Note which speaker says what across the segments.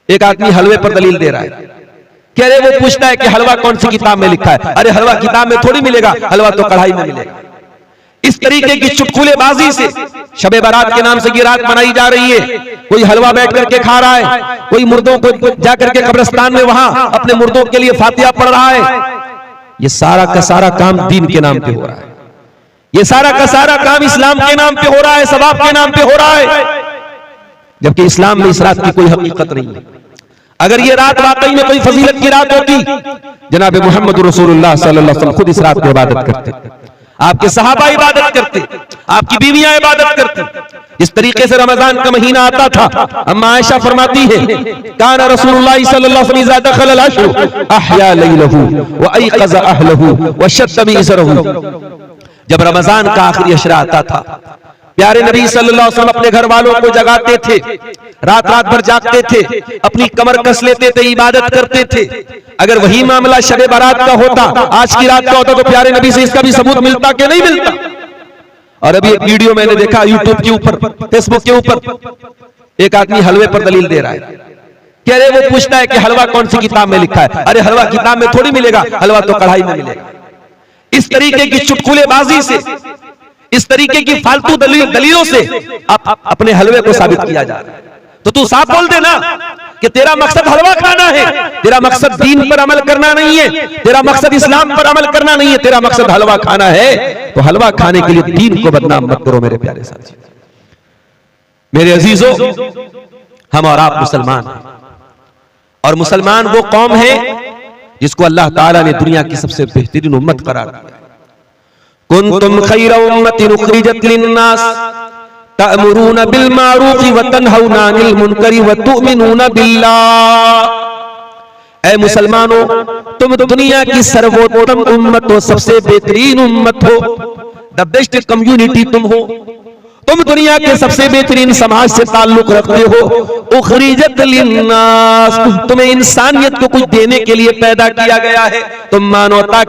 Speaker 1: एक आदमी हलवे पर दलील दे रहा है, कह रहे वो पूछता है कि हलवा कौन सी किताब में लिखा है। अरे हलवा किताब में थोड़ी मिलेगा, हलवा तो कढ़ाई में मिलेगा। इस तरीके की चुटकुलेबाजी से शबे बारात के नाम से ये रात मनाई जा रही है। कोई हलवा बैठ करके खा रहा है, कोई मुर्दों को जाकर के कब्रिस्तान में वहां अपने मुर्दों के लिए फातिहा पढ़ रहा है। ये सारा का सारा काम दीन के नाम पे हो रहा है, ये सारा का सारा काम इस्लाम के नाम पे हो रहा है, सवाब के नाम पे हो रहा है, जबकि इस्लाम में इस रात की कोई हकीकत नहीं है। अगर ये रात वाकई में कोई फजीलत की रात होती, जनाब मोहम्मद रसूलुल्लाह सल्लल्लाहु अलैहि वसल्लम खुद इस रात में इबादत करते, आपके सहाबा इबादत करते, आपकी बीवियां इबादत करती। इस तरीके से रमजान का महीना आता था। अम्मा आयशा फरमाती है, काना रसूलुल्लाह सल्लल्लाहु अलैहि वसल्लम इज़ा दखल अल-अश्र अहया लैलहु व अयक़ज़ अहलहु व शद्द मिज़रहु। जब रमजान का आखिरी अशरा आता था, प्यारे नबी सल्लल्लाहु अलैहि वसल्लम अपने घर वालों को जगाते थे, रात रात भर जागते थे, अपनी कमर कस लेते थे, इबादत करते थे। अगर वही मामला शबे बारात का होता, आज की रात का होता, तो प्यारे नबी से इसका भी सबूत मिलता कि नहीं मिलता। और अभी एक वीडियो मैंने देखा यूट्यूब के ऊपर, फेसबुक के ऊपर, एक आदमी हलवे पर दलील दे रहा है, कह रहे वो पूछता है कि हलवा कौन सी किताब में लिखा है। अरे हलवा किताब में थोड़ी मिलेगा, हलवा तो कढ़ाई में मिलेगा। इस तरीके की चुटकुलेबाजी से, इस तरीके की फालतू दलीलों से अपने हलवे को साबित किया जा रहा है। तो तू साफ बोल दे ना कि तेरा मकसद हलवा खाना है, तेरा मकसद दीन पर अमल करना नहीं है, तेरा मकसद इस्लाम पर अमल करना नहीं है, तेरा मकसद हलवा खाना है। तो हलवा खाने के लिए दीन को बदनाम मत करो मेरे प्यारे साथी। मेरे अजीजों, हम और आप मुसलमान हैं, और मुसलमान वो कौम है जिसको अल्लाह ताला ने दुनिया की सबसे बेहतरीन उम्मत करार दिया। कुंतुम खैरा उम्मतिन उखरिजत लिन्नास तअमुरूना बिल मारूफ व तनहौना अनिल मुनकरी व तुमिनूना बिल्लाह। ऐ मुसलमानों, तुम दुनिया की सर्वोत्तम उम्मत हो, सबसे बेहतरीन उम्मत हो, द बेस्ट कम्युनिटी तुम हो, तुम दुनिया के सबसे बेहतरीन समाज से ताल्लुक रखते हो। उखरिजत लिन्नास, तुम्हें इंसानियत को कुछ देने के लिए पैदा किया गया है। तुम मानवता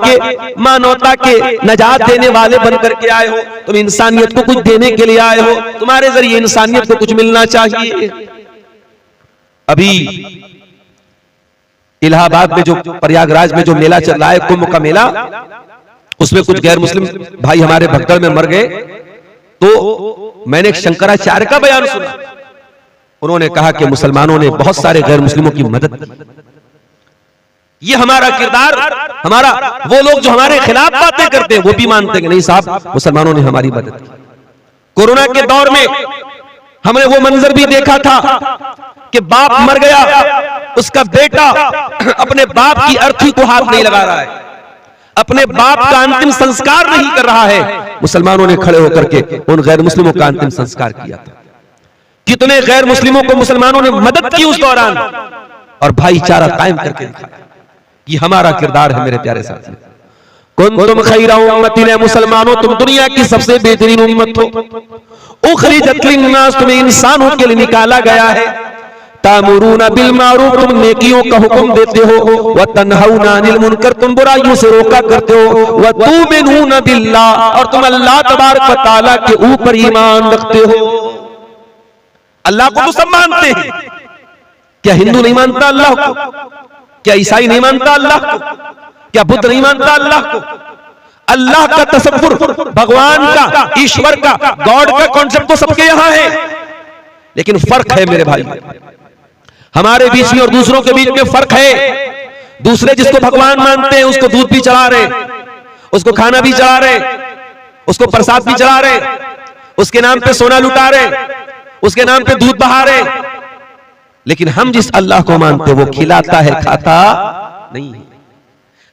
Speaker 1: के नजात देने वाले बनकर के आए हो, तुम इंसानियत को कुछ देने के लिए आए हो, तुम्हारे जरिए इंसानियत को कुछ मिलना चाहिए। अभी इलाहाबाद में जो प्रयागराज में जो मेला चल रहा है, कुंभ का मेला, उसमें कुछ गैर मुस्लिम भाई हमारे भगदड़ में मर गए। तो मैंने एक शंकराचार्य का बयान सुना, उन्होंने कहा कि मुसलमानों ने बहुत सारे गैर मुस्लिमों की मदद की। ये हमारा किरदार, हमारा वो लोग जो हमारे खिलाफ बातें करते हैं वो भी मानते हैं कि नहीं साहब, मुसलमानों ने हमारी मदद की। कोरोना के दौर में हमने वो मंजर भी देखा था कि बाप मर गया, उसका बेटा अपने बाप की अर्थी को हाथ नहीं लगा रहा है, अपने बाप का अंतिम संस्कार नहीं कर रहा है। मुसलमानों ने खड़े होकर के उन गैर मुस्लिमों का अंतिम संस्कार किया था। कितने गैर मुस्लिमों को मुसलमानों ने मदद की उस दौरान, और भाईचारा कायम करके दिखाया। ये हमारा किरदार है मेरे प्यारे साथी। कुंतुम खैरा उम्मतिन, मुसलमानों तुम दुनिया की सबसे बेहतरीन उम्मत हो। उखरिजत लिन्नास, तुम्हें इंसानों के लिए निकाला गया है। तामुरूना बिल मारूफ, तुम नेकियों का हुक्म देते हो। व तनहौना अनिल मुनकर, तुम बुराइयों से रोका करते हो। व तुमिनूना बिल्लाह, और तुम अल्लाह तबारक व तआला के ऊपर ईमान रखते हो। अल्लाह को तो सब मानते हैं, क्या हिंदू नहीं मानता अल्लाह को? क्या ईसाई नहीं मानता अल्लाह को? क्या बुद्ध नहीं मानता अल्लाह को? अल्लाह का तसव्वुर, भगवान का, ईश्वर का, गॉड का कॉन्सेप्ट तो सबके यहां है, लेकिन फर्क है मेरे भाई, हमारे बीच में और दूसरों के बीच में फर्क है। दूसरे जिसको भगवान मानते हैं उसको दूध भी चढ़ा रहे, उसको खाना भी चढ़ा रहे, उसको प्रसाद भी चढ़ा रहे, उसके नाम पे सोना लुटा रहे, उसके नाम पे दूध बहा रहे। लेकिन हम जिस अल्लाह को मानते वो खिलाता है, खाता नहीं है।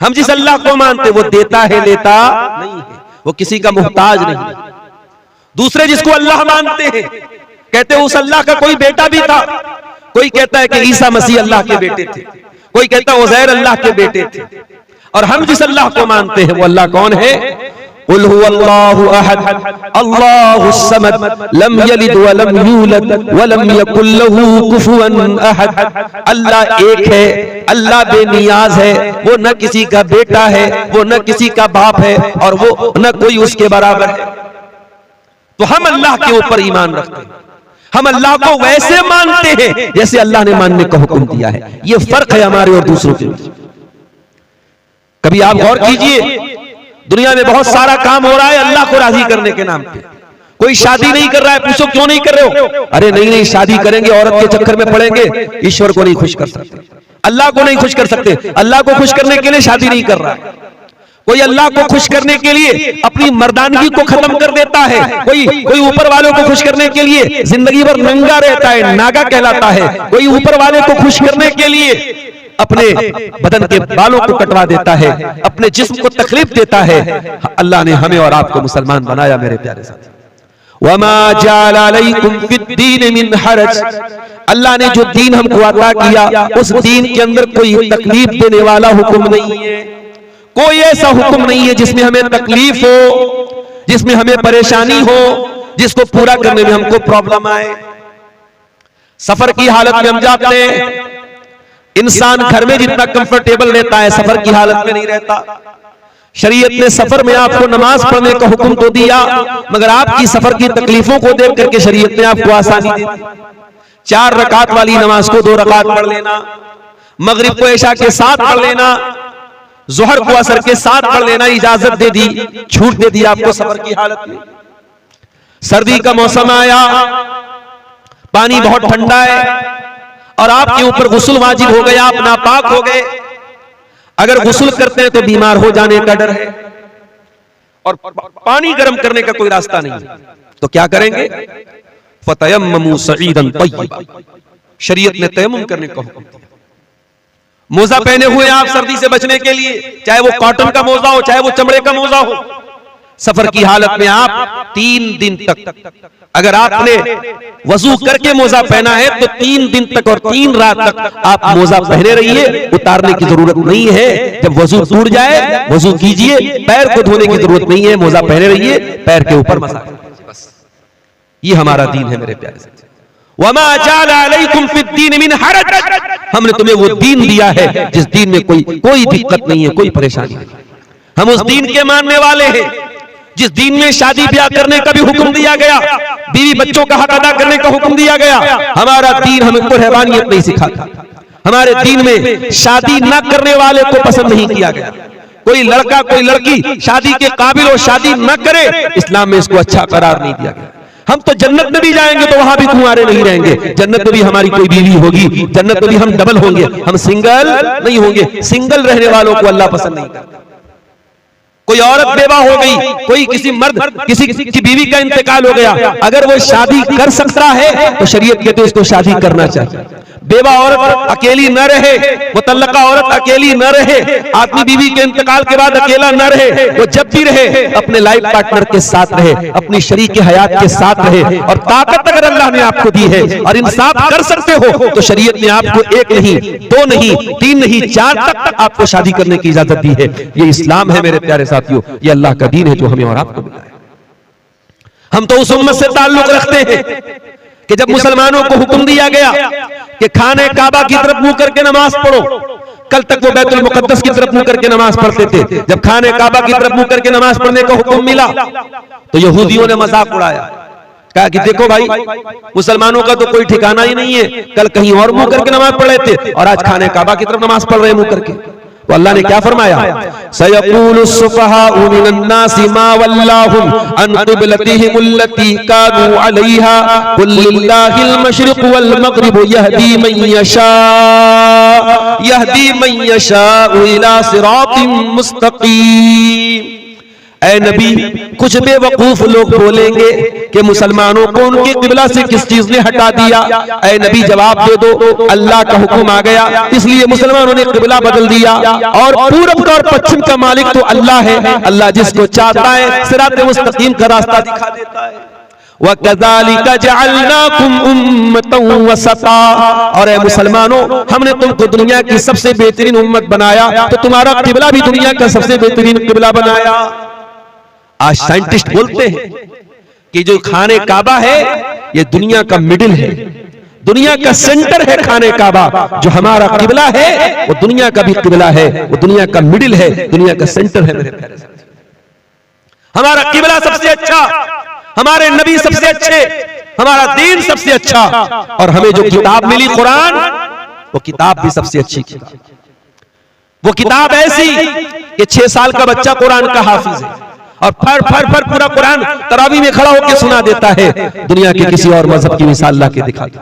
Speaker 1: हम जिस अल्लाह को मानते वो देता है, लेता नहीं है, वो किसी का मोहताज नहीं है। दूसरे जिसको अल्लाह मानते हैं कहते हैं उस अल्लाह का कोई बेटा भी था। कोई कहता है कि ईसा मसीह अल्लाह के बेटे थे, कोई कहता है उज़ैर अल्लाह के बेटे थे। और हम जिस अल्लाह को मानते हैं वो अल्लाह कौन है? कुल हुवल्लाहु अहद अल्लाहुस समद लम यलिद व लम यूलद व लम यकुल लहू कुफुवन अहद। अल्लाह एक है, अल्लाह बेनियाज है, वो न किसी का बेटा है, वो न किसी का बाप है, और वो न कोई उसके बराबर है। तो हम अल्लाह के ऊपर ईमान रखते हैं, हम अल्लाह को वैसे मानते हैं जैसे अल्लाह ने मानने का हुक्म दिया है। ये फर्क है हमारे और दूसरों के बीच। कभी आप गौर कीजिए, दुनिया में बहुत सारा काम हो रहा है अल्लाह को राजी करने के नाम पे। कोई शादी नहीं कर रहा है, पूछो क्यों नहीं कर रहे हो? अरे नहीं शादी करेंगे, औरत के चक्कर में पड़ेंगे, ईश्वर को नहीं खुश कर सकते, अल्लाह को नहीं खुश कर सकते। अल्लाह को खुश करने के लिए शादी नहीं कर रहा है। कोई अल्लाह को खुश करने के लिए अपनी मर्दानगी को खत्म कर देता है, कोई ऊपर वालों को खुश करने के लिए जिंदगी भर नंगा रहता है, नागा कहलाता है। कोई ऊपर वाले को खुश करने के लिए अपने बदन के बालों को कटवा देता है, अपने जिस्म को तकलीफ देता है। अल्लाह ने हमें और आपको मुसलमान बनाया मेरे प्यारे साथी। वमा जअला अलैकुम फिद्दीन मिन हरज, अल्लाह ने जो दीन हमको अता किया उस दीन के अंदर कोई तकलीफ देने वाला हुक्म नहीं है। कोई ऐसा हुक्म नहीं है जिसमें हमें तकलीफ हो, जिसमें हमें परेशानी हो, जिसको पूरा करने में हमको प्रॉब्लम आए। सफर की हालत में हम जाते हैं, इंसान घर में जितना कंफर्टेबल रहता है सफर की हालत में नहीं रहता। शरीयत ने सफर में आपको नमाज पढ़ने का हुक्म तो दिया, मगर आपकी सफर की तकलीफों को देख करके शरीयत ने आपको आसानी दी। 4 रकात वाली नमाज को 2 रकात पढ़ लेना, मगरिब को इशा के साथ पढ़ लेना, जोहर को असर के साथ पढ़ लेना इजाजत दे दी, छूट दे दी आपको सफर की हालत में। सर्दी का मौसम आया, पानी बहुत ठंडा है और आपके ऊपर गुस्ल वाजिब हो गया, आप नापाक हो गए। अगर गुस्ल करते हैं तो बीमार हो जाने का डर है और पानी गर्म करने का कोई रास्ता नहीं है, तो क्या करेंगे? फतयम्ममू सईदन तय्यबा, शरीयत ने तयम्मुम करने का हुक्म दिया। मोजा पहने हुए आप सर्दी से बचने के लिए, चाहे वो कॉटन का मोजा हो चाहे वो चमड़े का मोजा हो। सफर की हालत में आप 3 दिन तक, अगर आपने वजू करके मोजा पहना है तो 3 दिन तक और 3 रात तक आप मोजा पहने रहिए, उतारने की जरूरत नहीं है। जब वजू टूट जाए वजू कीजिए, पैर को धोने की जरूरत नहीं है, मोजा पहने रहिए, पैर के ऊपर मसा कीजिए, बस। ये हमारा दीन है मेरे प्यारे से। वमा जअला अलैकुम फिद्दीन मिन हरज, हमने तुम्हें वो दीन दिया है जिस दीन में कोई दिक्कत नहीं है, कोई परेशानी नहीं। हम उस दीन के मानने वाले हैं जिस दीन में शादी ब्याह करने का भी हुक्म दिया गया, बीवी बच्चों का हक अदा करने का हुक्म दिया गया। हमारा दीन हमको रहबानियत नहीं सिखाता। हमारे दीन में शादी न करने वाले को पसंद नहीं किया गया। कोई लड़का कोई लड़की शादी के काबिल हो, शादी न करे, इस्लाम में इसको अच्छा करार नहीं दिया गया। हम तो जन्नत में भी जाएंगे तो वहां भी कुंवारे नहीं रहेंगे, जन्नत में भी हमारी कोई बीवी होगी, जन्नत में भी हम डबल होंगे, हम सिंगल नहीं होंगे। सिंगल रहने वालों को अल्लाह पसंद नहीं करता। कोई औरत बेवा हो गई, कोई किसी मर्द किसी की बीवी का इंतकाल हो गया, अगर वो शादी कर सकता है तो शरीयत कहते इसको शादी करना चाहिए। बेवा औरत अकेली न रहे, मुतल्लका औरत अकेली न रहे, आदमी बीवी के इंतकाल के बाद अकेला न रहे, वो जब भी रहे अपने लाइफ पार्टनर के साथ रहे, अपनी शरीक हयात के साथ रहे। और ताकत अगर अल्लाह ने आपको दी है और इंसाफ कर सकते हो तो शरीयत ने आपको 1 नहीं 2 नहीं 3 नहीं 4 तक आपको शादी करने की इजाजत दी है। ये इस्लाम है मेरे प्यारे साथियों, ये अल्लाह का दीन है जो हमें और आपको मिला है। हम तो उस उम्मत से ताल्लुक रखते हैं कि जब मुसलमानों को हुक्म दिया गया कि खाने काबा की तरफ मुंह करके नमाज पढ़ो, कल तक वो बैतुल मुकद्दस की तरफ मुंह करके नमाज पढ़ते थे। जब खाने काबा की तरफ मुंह करके नमाज पढ़ने का हुक्म मिला तो यहूदियों ने मजाक उड़ाया, कहा कि देखो भाई मुसलमानों का तो कोई ठिकाना ही नहीं है, कल कहीं और मुंह करके नमाज पढ़ रहे थे और आज खाने काबा की तरफ नमाज पढ़ रहे मुंह करके। तो अल्लाह ने क्या फरमाया? सयक़ूलु सुफ़हाउ मिनन नासि मा वल्लाहुम अन क़िबलतिहिम अल्लती कानू अलैहा कुल लिल्लाहिल मशरिक़ वल मग़रिब यहदी मन यशाउ इला सिरातिम मुस्तक़ीम। ऐ नबी, कुछ बेवकूफ लोग बोलेंगे कि मुसलमानों को उनके किबला से किस चीज ने हटा दिया। ऐ नबी जवाब दे दो, अल्लाह का हुक्म आ गया इसलिए मुसलमानों ने किबला बदल दिया और पूरब का और पश्चिम का मालिक तो अल्लाह है। अल्लाह जिसको चाहता है सिरात मुस्तकीम का रास्ता दिखा देता है। वकज़ालिका जअलनाकुम उम्मतन वसता, और ऐ मुसलमानों हमने तुमको दुनिया की सबसे बेहतरीन उम्मत बनाया तो तुम्हारा किबला भी दुनिया का सबसे बेहतरीन किबला बनाया। आज साइंटिस्ट बोलते हैं कि जो खाने काबा है ये दुनिया का मिडिल है, दुनिया का सेंटर है खाने काबा। जो हमारा किबला है वो दुनिया का भी किबला है, वो दुनिया का मिडिल है, दुनिया का सेंटर है मेरे प्यारे साथी। हमारा किबला सबसे अच्छा, हमारे नबी सबसे अच्छे, हमारा दीन सबसे अच्छा, और हमें जो किताब मिली कुरान, वो किताब भी सबसे अच्छी किताब। वो किताब ऐसी कि 6 साल का बच्चा कुरान का हाफिज है और फर पूरा कुरान तरावी में खड़ा होकर सुना देता है। दुनिया के किसी और मजहब की मिसाल ला के दिखा दो,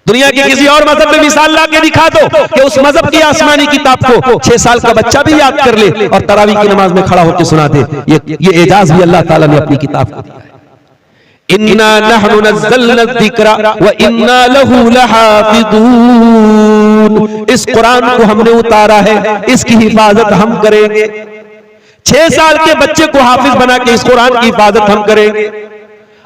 Speaker 1: दुनिया के किसी और मजहब में मिसाल ला के दिखा दो कि उस मजहब की आसमानी किताब को 6 साल का बच्चा भी याद कर ले और तरावी की नमाज में खड़ा होकर सुना दे। ये एजाज भी अल्लाह ताला ने अपनी किताब को दिया है। इन्ना नहनु नज़्ज़लना ज़िक्रा व इन्ना लहू लहाफ़िज़ून। इस कुरान को हमने उतारा है, इसकी हिफाजत हम करेंगे। 6 साल के बच्चे को हाफिज बना के इस कुरान की हिफाजत हम करेंगे,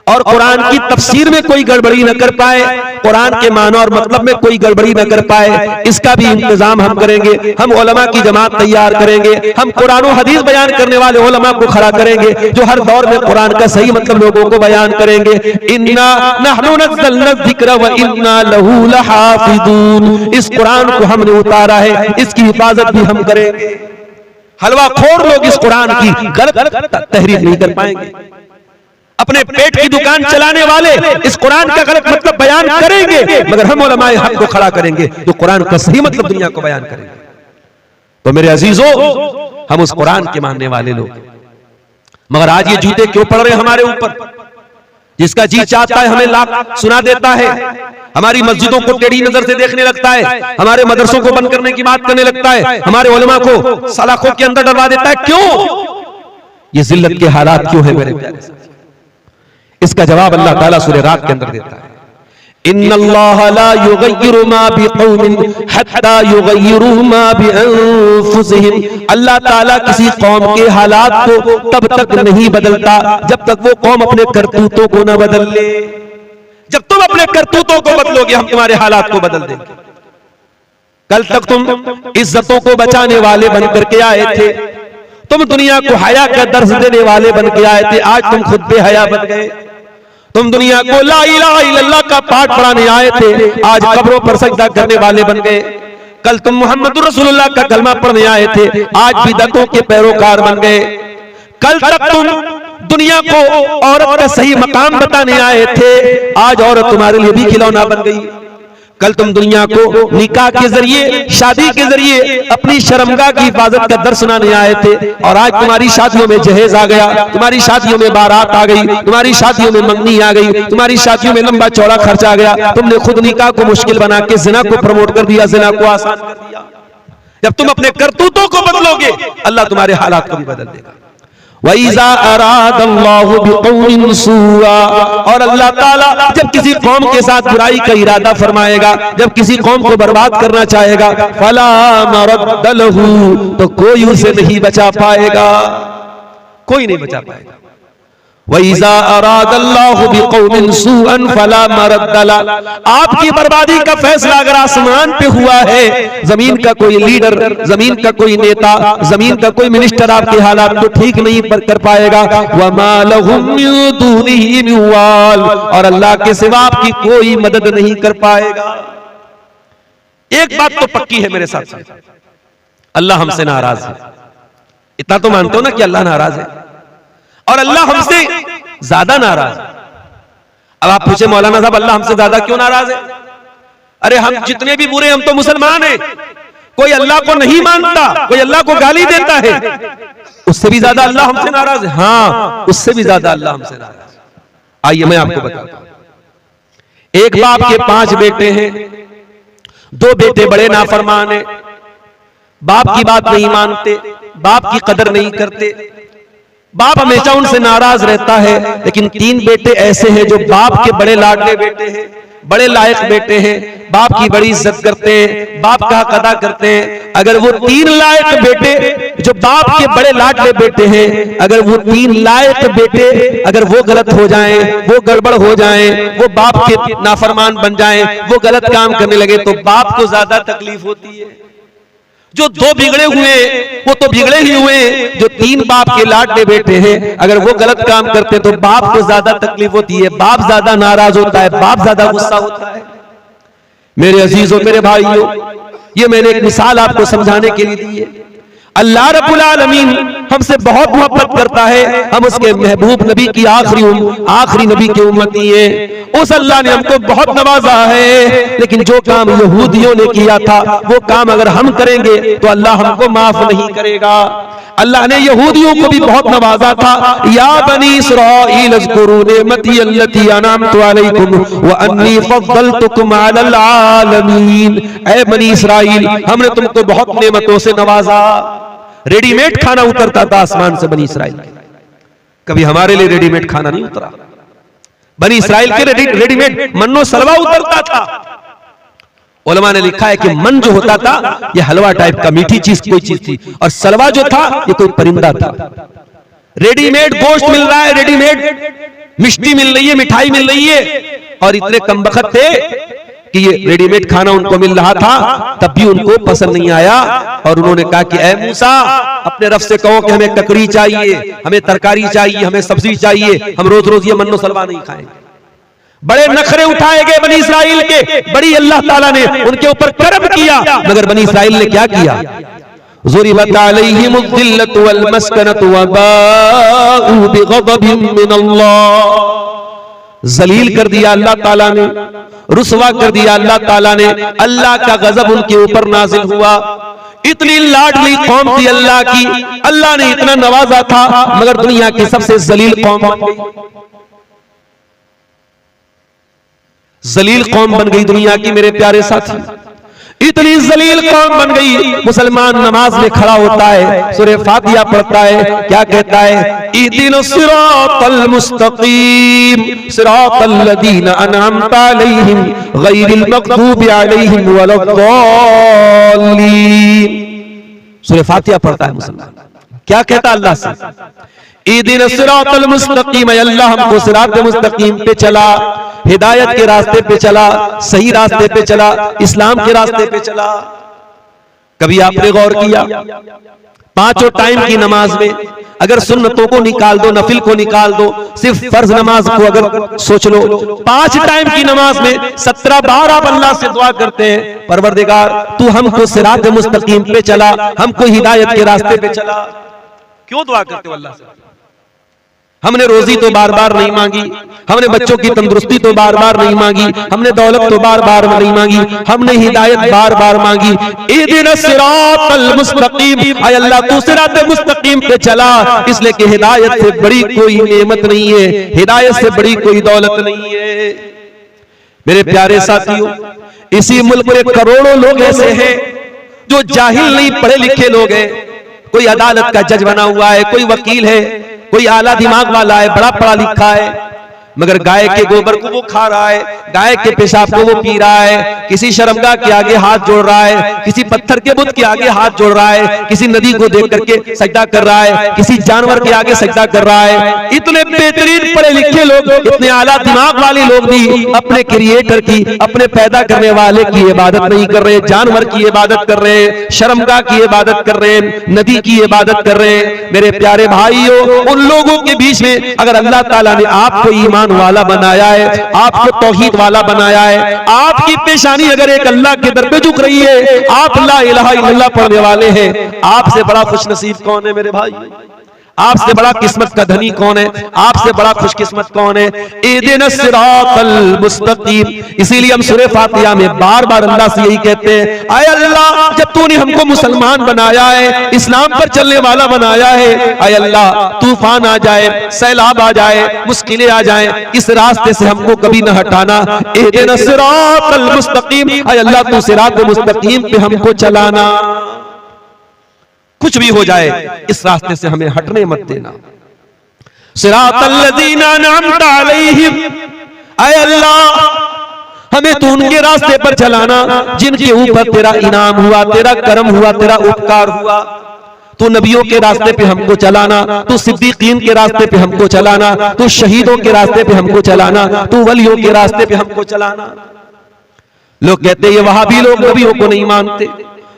Speaker 1: और कुरान की तफसीर में कोई गड़बड़ी न कर पाए, कुरान के माना और मतलब में कोई गड़बड़ी न कर पाए, इसका भी इंतजाम हम करेंगे। हम उलमा की जमात तैयार करेंगे, हम कुरान और हदीस बयान करने वाले उलमा को खड़ा करेंगे जो हर दौर में कुरान का सही मतलब लोगों को बयान करेंगे। इन्ना नहनु नज़्ज़लना ज़िक्रा व इन्ना लहू लहाफ़िज़ून। इस कुरान को हमने उतारा है, इसकी हिफाजत भी हम करेंगे। हलवा खोर लोग इस कुरान की गलत तहरीर नहीं कर पाएंगे। अपने पेट की दुकान चलाने वाले इस कुरान का गलत मतलब बयान करेंगे, मगर हम उलमाए हक को खड़ा करेंगे जो कुरान का सही मतलब दुनिया को बयान करेंगे। तो मेरे अजीजों, हम उस कुरान के मानने वाले लोग, मगर आज ये जूते क्यों पड़ रहे हमारे ऊपर? जिसका जी चाहता है हमें लाख सुना देता है, हमारी मस्जिदों को टेढ़ी नजर से देखने लगता है, हमारे मदरसों को बंद करने की बात करने लगता है, हमारे उलमा को सलाखों के अंदर डलवा देता है। क्यों? ये जिल्लत के हालात क्यों है मेरे प्यारे? इसका जवाब अल्लाह ताला सूरह रात के अंदर देता है। इन्नल्लाह ला युगय्यिरु मा बिक़ौमिन हत्ता युगय्यिरु मा बिअनफुसिहिम। अल्लाह ताला किसी कौम के हालात को तब तक नहीं बदलता जब तक वो कौम अपने करतूतों को न बदल ले। जब तुम अपने करतूतों को बदलोगे, हम तुम्हारे हालात को बदल देंगे। कल तक तुम इज्जतों को बचाने वाले बन करके आए थे, तुम दुनिया को हया का दर्स देने वाले बन के आए थे, आज तुम खुद बेहया बन गए। तुम दुनिया को ला इलाहा इल्लल्लाह का पाठ पढ़ाने आए थे, आज कब्रों पर सजदा करने वाले बन गए। कल तुम मुहम्मदुर रसूलुल्लाह का कलमा पढ़ने आए थे, आज बिदअतों के पैरोकार बन गए। कल तक तुम दुनिया को औरत का सही मकाम बताने आए थे, आज औरत तुम्हारे लिए भी खिलौना बन गई। कल तुम दुनिया को निकाह के जरिए, शादी के जरिए अपनी शर्मगाह की हिफाजत का दर्स सुनाने आए थे, और आज तुम्हारी शादियों में जहेज आ गया, तुम्हारी शादियों में बारात आ गई, तुम्हारी शादियों में मंगनी आ गई, तुम्हारी शादियों में लंबा चौड़ा खर्च आ गया। तुमने खुद निकाह को मुश्किल बना के जिना को प्रमोट कर दिया, जिना को आसान कर दिया। जब तुम अपने करतूतों को बदलोगे, अल्लाह तुम्हारे हालात को भी बदल देगा। वइज़ा अरादल्लाहु बिक़ौमिन सूआ, और अल्लाह ताला जब किसी कौम के साथ बुराई का इरादा फरमाएगा, जब किसी कौम को बर्बाद करना चाहेगा, फला मरद्द लहू, तो कोई उसे नहीं बचा पाएगा, कोई नहीं बचा पाएगा। वइज़ा अरादल्लाहु बिक़ौमिन सूअन फला मरद्द लहू, आपकी बर्बादी का फैसला अगर आसमान पे हुआ है, जमीन का कोई लीडर, जमीन का कोई नेता, जमीन का कोई मिनिस्टर आपके हालात को ठीक नहीं कर पाएगा। वमा लहुम मिन दूनिही मिन वाल, और अल्लाह के सिवा आपकी कोई मदद नहीं कर पाएगा। एक बात तो पक्की है मेरे साथ, अल्लाह हमसे नाराज है। इतना तो मानते हो ना कि अल्लाह नाराज है, और अल्लाह हमसे ज्यादा नाराज है। अब आप पूछे मौलाना साहब अल्लाह हमसे ज्यादा क्यों नाराज है? अरे हम जितने भी बुरे, हम तो मुसलमान हैं। कोई अल्लाह को नहीं मानता, कोई अल्लाह को गाली देता है, उससे भी ज्यादा अल्लाह हमसे नाराज है। हाँ, उससे भी ज्यादा अल्लाह हमसे नाराज है। आइए मैं आपको बताता हूं। एक बाप के 5 बेटे हैं, 2 बेटे बड़े नाफरमान हैं, बाप की बात नहीं मानते, बाप की कदर नहीं करते, बाप हमेशा उनसे नाराज रहता है। लेकिन 3 बेटे ऐसे हैं जो बाप के बड़े लाडले बेटे हैं, बड़े लायक बेटे हैं, बाप की बड़ी इज्जत करते हैं, बाप का हक अदा करते हैं। अगर वो 3 लायक बेटे जो बाप के बड़े लाडले बेटे हैं, अगर वो 3 लायक बेटे अगर वो गलत हो जाएं, वो गड़बड़ हो जाएं, वो बाप के नाफरमान बन जाएं, वो गलत काम करने लगे, तो बाप को ज्यादा तकलीफ होती है। जो 2 बिगड़े हुए वो तो बिगड़े ही हुए, जो 3 बाप के लाडले बेटे हैं अगर वो गलत काम करते तो बाप को ज्यादा तकलीफ होती है, बाप ज्यादा नाराज होता है, बाप ज्यादा गुस्सा होता है। मेरे अजीजों, मेरे भाइयों, ये मैंने एक मिसाल आपको समझाने के लिए दी है। अल्लाह रब्बुल आलमीन हमसे बहुत मोहब्बत करता है, हम उसके महबूब नबी की आखिरी नबी की उम्मती है। उस अल्लाह ने हमको बहुत नवाजा है, लेकिन जो काम यहूदियों ने किया था वो काम अगर हम करेंगे तो अल्लाह हमको माफ नहीं करेगा। अल्लाह ने यहूदियों को भी बहुत नवाजा था। या बनी इस्राईल अज़्कुरू निअमती अल्लती अनअमतु अलैकुम व अन्नी फद्दलतुकुम अलल आलमीन। ऐ बनी इस्राईल, हमने तुमको बहुत नेमतों से नवाजा। रेडीमेड खाना उतरता था आसमान से बनी इस्राईल के, कभी हमारे लिए रेडीमेड खाना नहीं उतरा। बनी इस्राईल के रेडीमेड मन्नो सलवा उतरता था। उलमा ने लिखा है कि मन जो होता था ये हलवा टाइप का, मीठी चीज कोई चीज थी, और सलवा जो था ये कोई परिंदा था। रेडीमेड गोश्त मिल रहा है, रेडीमेड मिष्टी मिल रही है, मिठाई मिल रही है, और इतने कमबख्त थे कि ये रेडीमेड खाना उनको मिल रहा था, तब भी उनको पसंद नहीं आया। और उन्होंने कहा कि ऐ मूसा, अपने रब से कहो कि हमें ककड़ी चाहिए, हमें तरकारी चाहिए, हमें सब्जी चाहिए, हम रोज रोज ये मन्नो सलवा नहीं खाएंगे। बड़े नखरे उठाए गए बनी इस्राइल के, बड़ी अल्लाह ताला ने उनके ऊपर करम किया, मगर बनी इस्राइल ने क्या किया? ज़ुरिबत अलैहिमुज़ ज़िल्लतु वल मस्कनतु व बाऊ बिग़ज़बिन मिनल्लाह। जलील कर दिया अल्लाह ताला ने, रुसवा कर दिया अल्लाह ताला ने, अल्लाह का गजब उनके ऊपर नाजिल हुआ। इतनी लाडली कौम थी अल्लाह की, अल्लाह ने इतना नवाजा था, मगर दुनिया की सबसे जलील कौम बन गई। जलील कौम बन गई दुनिया की मेरे प्यारे साथी, इतनी जलील कौम बन गई। मुसलमान नमाज में खड़ा होता है, सूरह फातिहा पढ़ता है, क्या कहता है? इहदिनस सिरातल मुस्तकीम सिरातल लदीना अनअमता अलैहिम गैरिल मग़दूबि अलैहिम वलद्दाल्लीन। सूरह फातिहा पढ़ता है मुसलमान, क्या कहता अल्लाह से? इहदिनस सिरातल मुस्तकीम, अल्लाह हमको सिरात मुस्तकीम पे चला, हिदायत के रास्ते पे चला, सही रास्ते पे चला, इस्लाम के रास्ते पे चला। कभी आपने गौर किया, पांचों टाइम की नमाज में अगर सुन्नतों को निकाल दो, नफिल को निकाल दो, सिर्फ फर्ज नमाज को अगर सोच लो, 5 टाइम की नमाज में 17 बार आप अल्लाह से दुआ करते हैं, परवरदिगार तू हमको सिरात मुस्तकीम पे चला, हमको हिदायत के रास्ते पे चला। क्यों दुआ करते हो अल्लाह से? हमने रोजी तो बार बार नहीं मांगी, हमने बच्चों की तंदुरुस्ती तो बार बार नहीं मांगी, हमने दौलत तो बार बार नहीं मांगी, हमने हिदायत बार बार मांगी। इहदिनस सिरातल मुस्तकीम, ऐ अल्लाह तू सिरात मुस्तकीम पे चला, इसलिए कि हिदायत से बड़ी कोई नेमत नहीं है, हिदायत से बड़ी कोई दौलत नहीं है। मेरे प्यारे साथियों, इसी मुल्क में करोड़ों लोग ऐसे हैं जो जाहिल नहीं, पढ़े लिखे लोग हैं। कोई अदालत का जज बना हुआ है, कोई वकील है, कोई आला दिमाग वाला है, बड़ा पढ़ा लिखा है, मगर गाय के गोबर को वो खा रहा है, गाय के पेशाब को वो पी रहा है, किसी शर्मगाह के आगे हाथ जोड़ रहा है, किसी पत्थर के बुत के आगे हाथ जोड़ रहा है, किसी नदी को देख करके सजदा कर रहा है, किसी जानवर के आगे सजदा कर रहा है। इतने बेहतरीन पढ़े लिखे लोग, इतने आला दिमाग वाले लोग भी अपने क्रिएटर की, अपने पैदा करने वाले की इबादत नहीं कर रहे, जानवर की इबादत कर रहे हैं, शर्मगाह की इबादत कर रहे हैं, नदी की इबादत कर रहे हैं। मेरे प्यारे भाइयों, उन लोगों के बीच में अगर अल्लाह ताला ने आपको ईमान वाला बनाया है, आपको तौहीद वाला बनाया है, आपकी पेशानी अगर एक अल्लाह के दर पे झुक रही है, आप ला इलाहा इल्लल्लाह पढ़ने वाले हैं, आपसे बड़ा खुशनसीब कौन है मेरे भाई? आपसे बड़ा किस्मत का धनी कौन है? आपसे बड़ा खुशकिस्मत कौन है? इहदिनस सिरातल मुस्तकीम। इसीलिए हम सूरह फातिहा में बार बार अल्लाह से यही कहते हैं, आय अल्लाह जब तूने हमको मुसलमान बनाया है, इस्लाम पर चलने वाला बनाया है, आय अल्लाह तूफान आ जाए, सैलाब आ जाए, मुश्किलें आ जाए, इस रास्ते से हमको कभी न हटाना। इहदिनस सिरातल मुस्तकीम, आय अल्लाह तू सिरात मुस्तकीम पे हमको चलाना। कुछ भी हो जाए इस रास्ते से हमें हटने मत देना। सिरातल लज़ीना अनअमता अलैहिम, ऐ अल्लाह हमें तू उनके रास्ते पर चलाना जिनके ऊपर तेरा इनाम हुआ, तेरा करम हुआ, तेरा उपकार हुआ। तू नबियों के रास्ते पे हमको चलाना, तू सिद्दीकीन के रास्ते पे हमको चलाना, तू शहीदों के रास्ते पे हमको चलाना, तू वलियों के रास्ते पे हमको चलाना। लोग कहते हैं ये वहाबी लोग नबियों को नहीं मानते,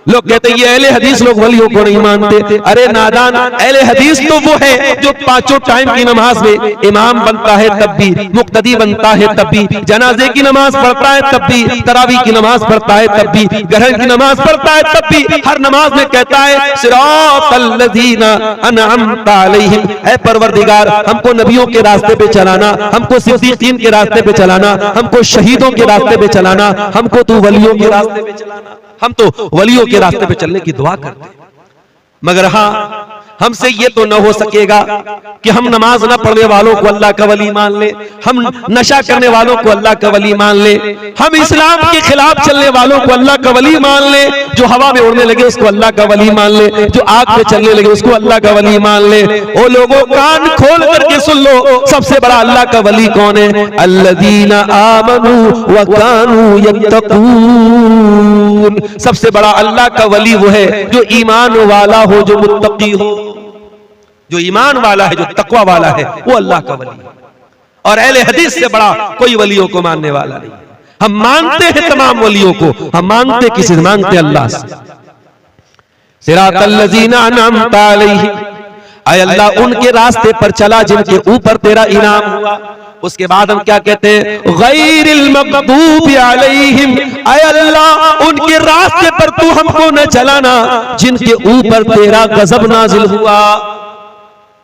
Speaker 1: लोग कहते हैं ये अहले हदीस लोग वलियों को नहीं मानते। अरे नादान, अहले हदीस तो वो है जो पांचों टाइम की नमाज में इमाम बनता है तब भी, मुक्तदी बनता है तब भी, जनाजे की नमाज पढ़ता है तब भी, तरावी की नमाज पढ़ता है तब भी, ग्रहण की नमाज पढ़ता है तब भी, हर नमाज में कहता है सिरातल लज़ीना अनअमता अलैहिम, ऐ परवरदिगार हमको नबियों के रास्ते पे चलाना, हमको सिद्दीकीन के रास्ते पे चलाना, हमको शहीदों के रास्ते पे चलाना, हमको तू वलियों के रास्ते पे चलाना। हम तो वलियों के रास्ते पे चलने की दुआ करते हैं, मगर हाँ हमसे ये तो न हो सकेगा कि हम नमाज न पढ़ने वालों को अल्लाह का वली मान ले, हम नशा करने वालों को अल्लाह का वली मान ले, हम इस्लाम के खिलाफ चलने वालों को अल्लाह का वली मान ले, जो हवा में उड़ने लगे उसको अल्लाह का वली मान ले, जो आग में चलने लगे उसको अल्लाह का वली मान ले। ओ लोगों कान खोल करके सुन लो, सबसे बड़ा अल्लाह का वली कौन है? अल्लज़ीना आमनू व कानू यत्तकून। सबसे बड़ा अल्लाह का वली वो है जो ईमान वाला हो, जो मुत्तकी हो, जो ईमान वाला है, जो तकवा वाला है, वो अल्लाह का वली है। और अहले हदीस से बड़ा कोई वलियों को मानने वाला नहीं। हम मानते हैं तमाम वलियों को, हम मानते किसी से? मानते अल्लाह से। सिरातल लज़ीना अनअमता अलैहिम, ऐ अल्लाह उनके रास्ते पर चला जिनके ऊपर तेरा इनाम हुआ। उसके बाद हम क्या कहते हैं? गैरिल मग़दूबि अलैहिम, ऐ अल्लाह उनके रास्ते पर तू हमको न चलाना जिनके ऊपर तेरा गजब नाजिल हुआ।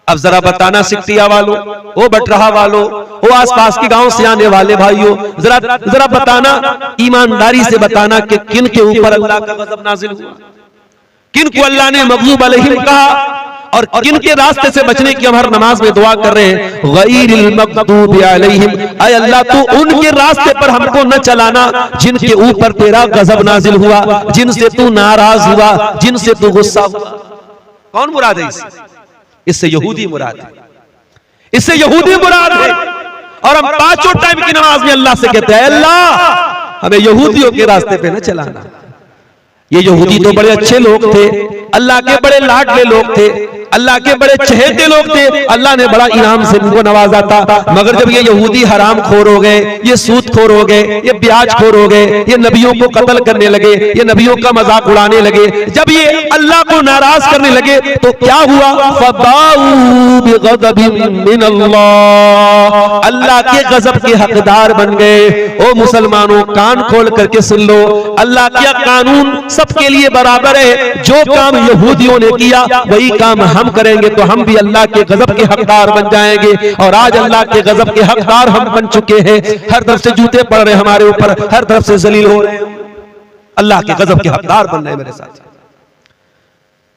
Speaker 1: अब जरा बताना सिकटिया वालों, वो बटरहा वालों, वो आसपास के गांव से आने वाले भाइयों, जरा बताना, ईमानदारी से बताना कि किन के ऊपर अल्लाह का गजब नाजिल हुआ, किन को अल्लाह ने मग़ज़ूब अलैहिम कहा, और किन के रास्ते से बचने की हम हर नमाज में दुआ कर रहे हैं? गैरिल मग़दूबि अलैहिम, ऐ अल्लाह तू उनके रास्ते पर हमको न चलाना जिनके ऊपर तेरा गजब नाजिल हुआ, जिनसे तू नाराज हुआ, जिनसे तू गुस्सा हुआ। कौन मुराद है इससे? यहूदी मुराद है, इससे यहूदी मुराद है। और हम पांचों टाइम की नमाज में अल्लाह से कहते हैं अल्लाह हमें यहूदियों के रास्ते पे न चलाना। ये यहूदी तो बड़े अच्छे लोग थे, अल्लाह के बड़े लाडले लोग थे, अल्लाह के बड़े चहेते लोग थे, अल्लाह ने बड़ा इनाम से इनको नवाजा था। मगर जब ये यहूदी हराम खोर हो गए, ये सूद खोर हो गए, ये ब्याज खोर हो गए, ये नबियों को कत्ल करने लगे, ये नबियों का मजाक उड़ाने लगे, जब ये अल्लाह को नाराज करने लगे तो क्या हुआ? फबाऊ बिगज़बिन मिनल्लाह, अल्लाह के गजब के हकदार बन गए। ओ मुसलमानों कान खोल करके सुन लो, अल्लाह का कानून सबके लिए बराबर है। जो काम यहूदियों ने किया वही काम हम करेंगे तो हम भी अल्लाह के गजब के हकदार बन जाएंगे। और आज अल्लाह के गजब के हकदार हम बन चुके हैं। हर तरफ से जूते पड़ रहे हमारे ऊपर, हर तरफ से जलील हो रहे हैं, अल्लाह के गजब के हकदार बन रहे हैं मेरे साथ।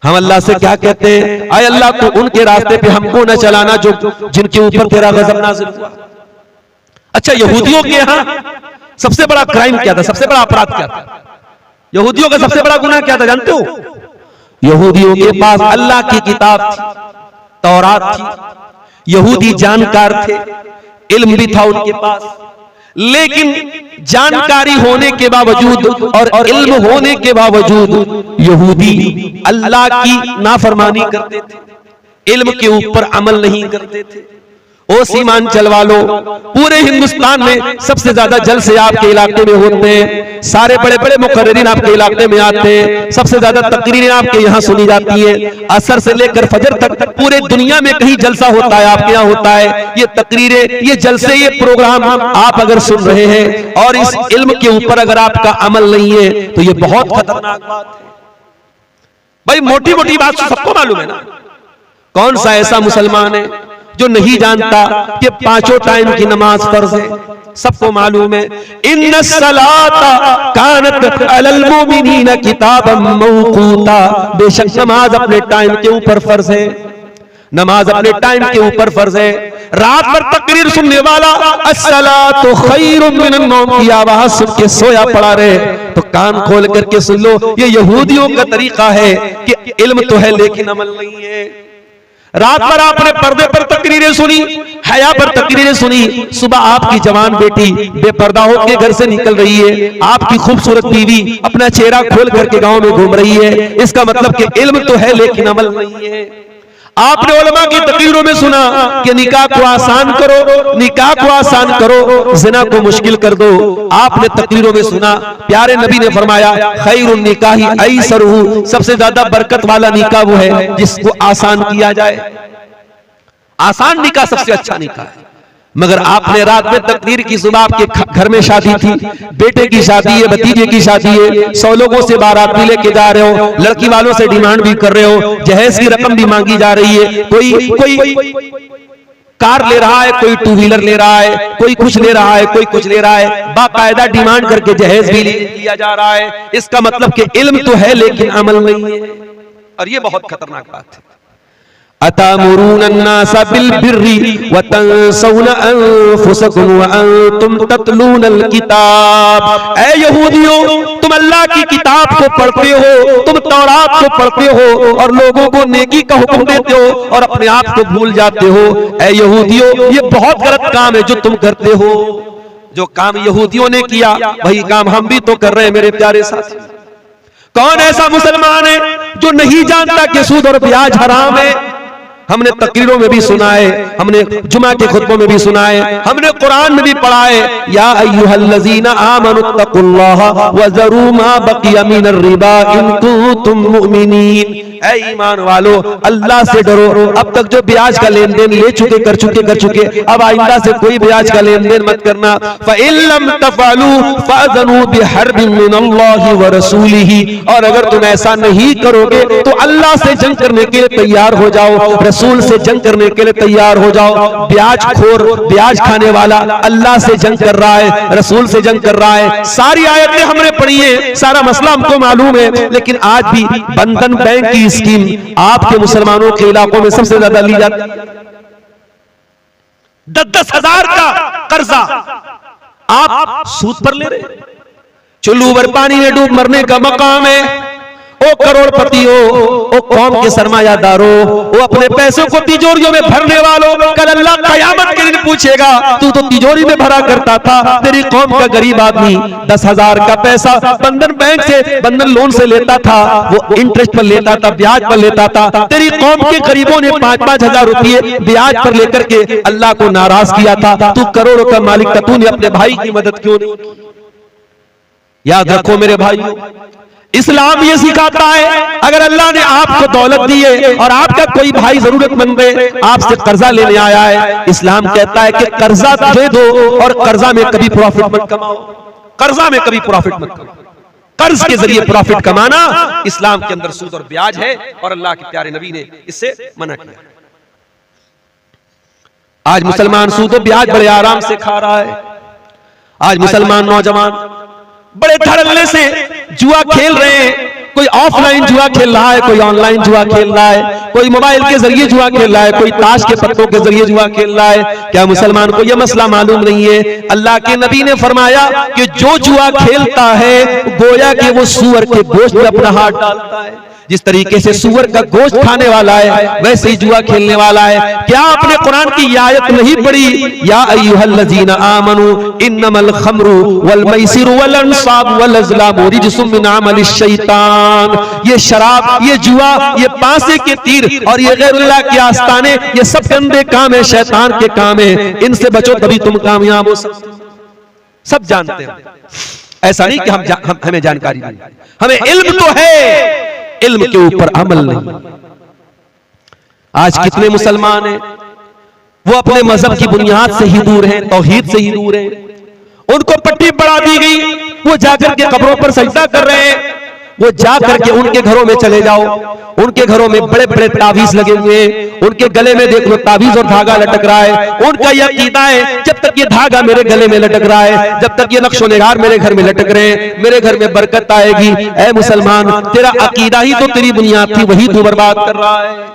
Speaker 1: हम अल्लाह से क्या कहते हैं? आए अल्लाह तो उनके रास्ते पे हमको न चलाना जो जिनके ऊपर तेरा गजब नाज़िल हुआ। अच्छा, यहूदियों के यहाँ सबसे बड़ा क्राइम क्या था? सबसे बड़ा अपराध क्या था? यहूदियों का सबसे बड़ा गुनाह क्या था जानते हो? यहूदियों के पास अल्लाह की किताब थी, तौरात थी, यहूदी जानकार थे, इल्म भी था उनके पास, लेकिन जानकारी होने के बावजूद और इल्म होने के बावजूद यहूदी अल्लाह की नाफरमानी करते थे, इल्म के ऊपर अमल नहीं करते थे। ओ सीमांचल वालों, पूरे हिंदुस्तान में सबसे ज्यादा जलसे आपके इलाके में होते हैं, सारे बड़े बड़े मुकर्रिरीन आपके इलाके में आते हैं, सबसे ज्यादा तकरीरें आपके यहाँ सुनी जाती है। असर से लेकर फजर तक पूरे दुनिया में कहीं जलसा होता है, आपके यहाँ होता है। ये तकरीरें, ये जलसे, ये प्रोग्राम आप अगर सुन रहे हैं और इस इल्म के ऊपर अगर आपका अमल नहीं है तो ये बहुत खतरनाक बात है। भाई मोटी मोटी बात सबको मालूम है ना, कौन सा ऐसा मुसलमान है जो नहीं जानता कि पांचों टाइम की नमाज फर्ज है? सबको मालूम है। इन्नस सलाता कानत अलल मुमिनीना किताबम मौकूता, बेशक नमाज अपने टाइम के ऊपर फर्ज है, नमाज अपने टाइम के ऊपर फर्ज है। रात भर तकरीर सुनने वाला अस्सलातु खैरुम मिनन नौम की आवाज सुन के सोया पड़ा रहे तो कान खोल करके सुन लो, ये यहूदियों का तरीका है कि इल्म तो है लेकिन अमल नहीं है। रात भर आपने पर्दे पर तकरीरें सुनी, हया पर तकरीरें सुनी, सुबह आपकी जवान बेटी बेपर्दा होकर घर से निकल रही है, आपकी खूबसूरत बीवी अपना चेहरा खोल करके गांव में घूम रही है। इसका मतलब कि इल्म तो है लेकिन अमल नहीं है। आपने उलमा की तकरीरों में सुना कि निकाह को आसान करो, निकाह को आसान करो, ज़िना को मुश्किल कर दो। आपने तकरीरों में सुना प्यारे नबी ने फरमाया खैरुन निकाही ऐसरुहु, सबसे ज्यादा बरकत वाला निकाह वो है जिसको आसान किया जाए। आसान निकाह सबसे अच्छा निकाह है। मगर आपने रात में तकदीर की सुबह आपके घर में शादी थी, बेटे की शादी है, भतीजे की शादी है, 100 लोगों से बारात भी लेके जा रहे हो, लड़की वालों से डिमांड भी कर रहे हो, जहेज की रकम भी मांगी जा रही है, कोई कार ले रहा है, कोई 2 व्हीलर ले रहा है, कोई कुछ ले रहा है, कोई कुछ ले रहा है, बाकायदा डिमांड करके जहेज भी लिया जा रहा है। इसका मतलब कि इल्म तो है लेकिन अमल नहीं है, और ये बहुत खतरनाक बात है। अतामुरून अन्नास बिल बिर्रि व तंसौना अनफुसकुम व अंतुम ततलूनल किताब। ऐ यहूदियों, तुम अल्लाह की किताब को पढ़ते हो, तुम तौरात को पढ़ते हो और लोगों को नेकी का हुक्म देते हो और अपने आप को भूल जाते हो। ऐ यहूदियों, ये बहुत गलत काम है जो तुम करते हो। जो काम यहूदियों ने किया वही काम हम भी तो कर रहे हैं मेरे प्यारे साथी। कौन ऐसा मुसलमान है जो नहीं जानता कि सूद और ब्याज हराम है? हमने तकरीरों में भी सुना है, हमने जुमा के खुतबों में भी सुना है, हमने कुरान में भी पढ़ा है, या अय्युहल्लज़ीना आमनुत्तकुल्लाह व ज़रू मा बक़िया मिनर रिबा इन कुंतुम मुमिनीन। ऐ ईमान वालो, अल्लाह से डरो। अब तक जो ब्याज का लेन देन ले चुके कर चुके, अब आइंदा से कोई ब्याज का लेन देन मत करना। फ़इन लम तफ़अलू फ़अज़नू बिहर्बिन मिनल्लाहि व रसूलिही। और अगर तुम ऐसा नहीं करोगे तो अल्लाह से जंग करने के लिए तैयार हो जाओ, रसूल से जंग करने के लिए तैयार हो जाओ। ब्याज खोर, ब्याज खाने वाला अल्लाह से जंग कर रहा है, रसूल से जंग कर रहा है। सारी आयतें हमने पढ़ी है, सारा मसला हमको मालूम है, लेकिन आज भी बंधन बैंक की स्कीम आपके मुसलमानों के इलाकों में सबसे ज्यादा ली जाती है। 10-10 हजार का कर्जा आप सूद पर ले रहे। चुल्लू भर पानी में डूब मरने का मकाम है। ओ करोड़पति हो, ओ कौम के सरमायादारो, वो अपने पैसों को तिजोरियों में भरने वालों, कल अल्लाह कयामत के दिन पूछेगा तू तो तिजोरी में भरा करता था। तेरी कौम का गरीब आदमी 10 हजार का पैसा बंधन बैंक से, बंधन लोन से लेता था, वो इंटरेस्ट पर लेता था, ब्याज पर लेता था। तेरी कौम के गरीबों ने 5-5 हजार रुपये ब्याज पर लेकर के अल्लाह को नाराज किया था। तू करोड़ों का मालिक था, तूने अपने भाई की मदद क्यों नहीं की? याद रखो मेरे भाइयों, इस्लाम ये सिखाता है अगर अल्लाह ने आपको दौलत दी है और आपका कोई भाई जरूरतमंद है, आपसे कर्जा लेने आया है, इस्लाम कहता है कि कर्जा दे दो और कर्जा में कभी प्रॉफिट मत कमाओ। कर्जा में कभी प्रॉफिट मत कमाओ। कर्ज के जरिए प्रॉफिट कमाना इस्लाम के अंदर सूद और ब्याज है और अल्लाह के प्यारे नबी ने इससे मना किया। आज मुसलमान सूद और ब्याज बड़े आराम से खा रहा है। आज मुसलमान नौजवान बड़े धड़ल्ले से जुआ खेल रहे हैं। कोई ऑफलाइन जुआ खेल रहा है, कोई ऑनलाइन जुआ खेल रहा है, कोई मोबाइल के जरिए जुआ खेल रहा है, कोई ताश के पत्तों के जरिए जुआ खेल रहा है। क्या मुसलमान को यह मसला मालूम नहीं है? अल्लाह के नबी ने फरमाया कि जो जुआ खेलता है गोया कि वो सूअर के गोश्त में अपना हाथ डालता है। जिस तरीके से सूअर का गोश्त खाने वाला है वैसे ही जुआ खेलने वाला है। क्या आपने कुरान की आयत नहीं पढ़ी? या अय्युहल्लज़ीना आमनू इन्नमल खम्रु वल मैसिरु वल अंसाबु वल अज़लामु रिज्सुम मिन अमलिश शैतान। ये शराब, ये जुआ, ये पासे के तीर और ये गैरुल्लाह के आस्ताने, ये सब गंदे काम है, शैतान के काम है। इनसे बचो तभी तुम कामयाब हो सकते हो। सब जानते हैं, ऐसा नहीं कि हमें जानकारी नहीं, हमें इल्म तो है, इल्म के ऊपर अमल नहीं। आज कितने मुसलमान हैं वो अपने मजहब की बुनियाद से ही दूर हैं, तौहीद से ही दूर हैं। उनको पट्टी बढ़ा दी गई, वो जाकर के कब्रों पर सजदा कर रहे हैं। वो जाकर के उनके घरों में चले जाओ, उनके घरों में बड़े बड़े तावीज लगे हुए हैं, उनके गले में देख लो तावीज और धागा लटक रहा है। उनका यह अकीदा है जब तक ये धागा मेरे गले में लटक रहा है, जब तक ये नक्शो निगार मेरे घर में लटक रहे हैं, मेरे घर में बरकत आएगी। ऐ मुसलमान, तेरा अकीदा ही तो तेरी बुनियाद थी, वही तू बर्बाद कर रहा है।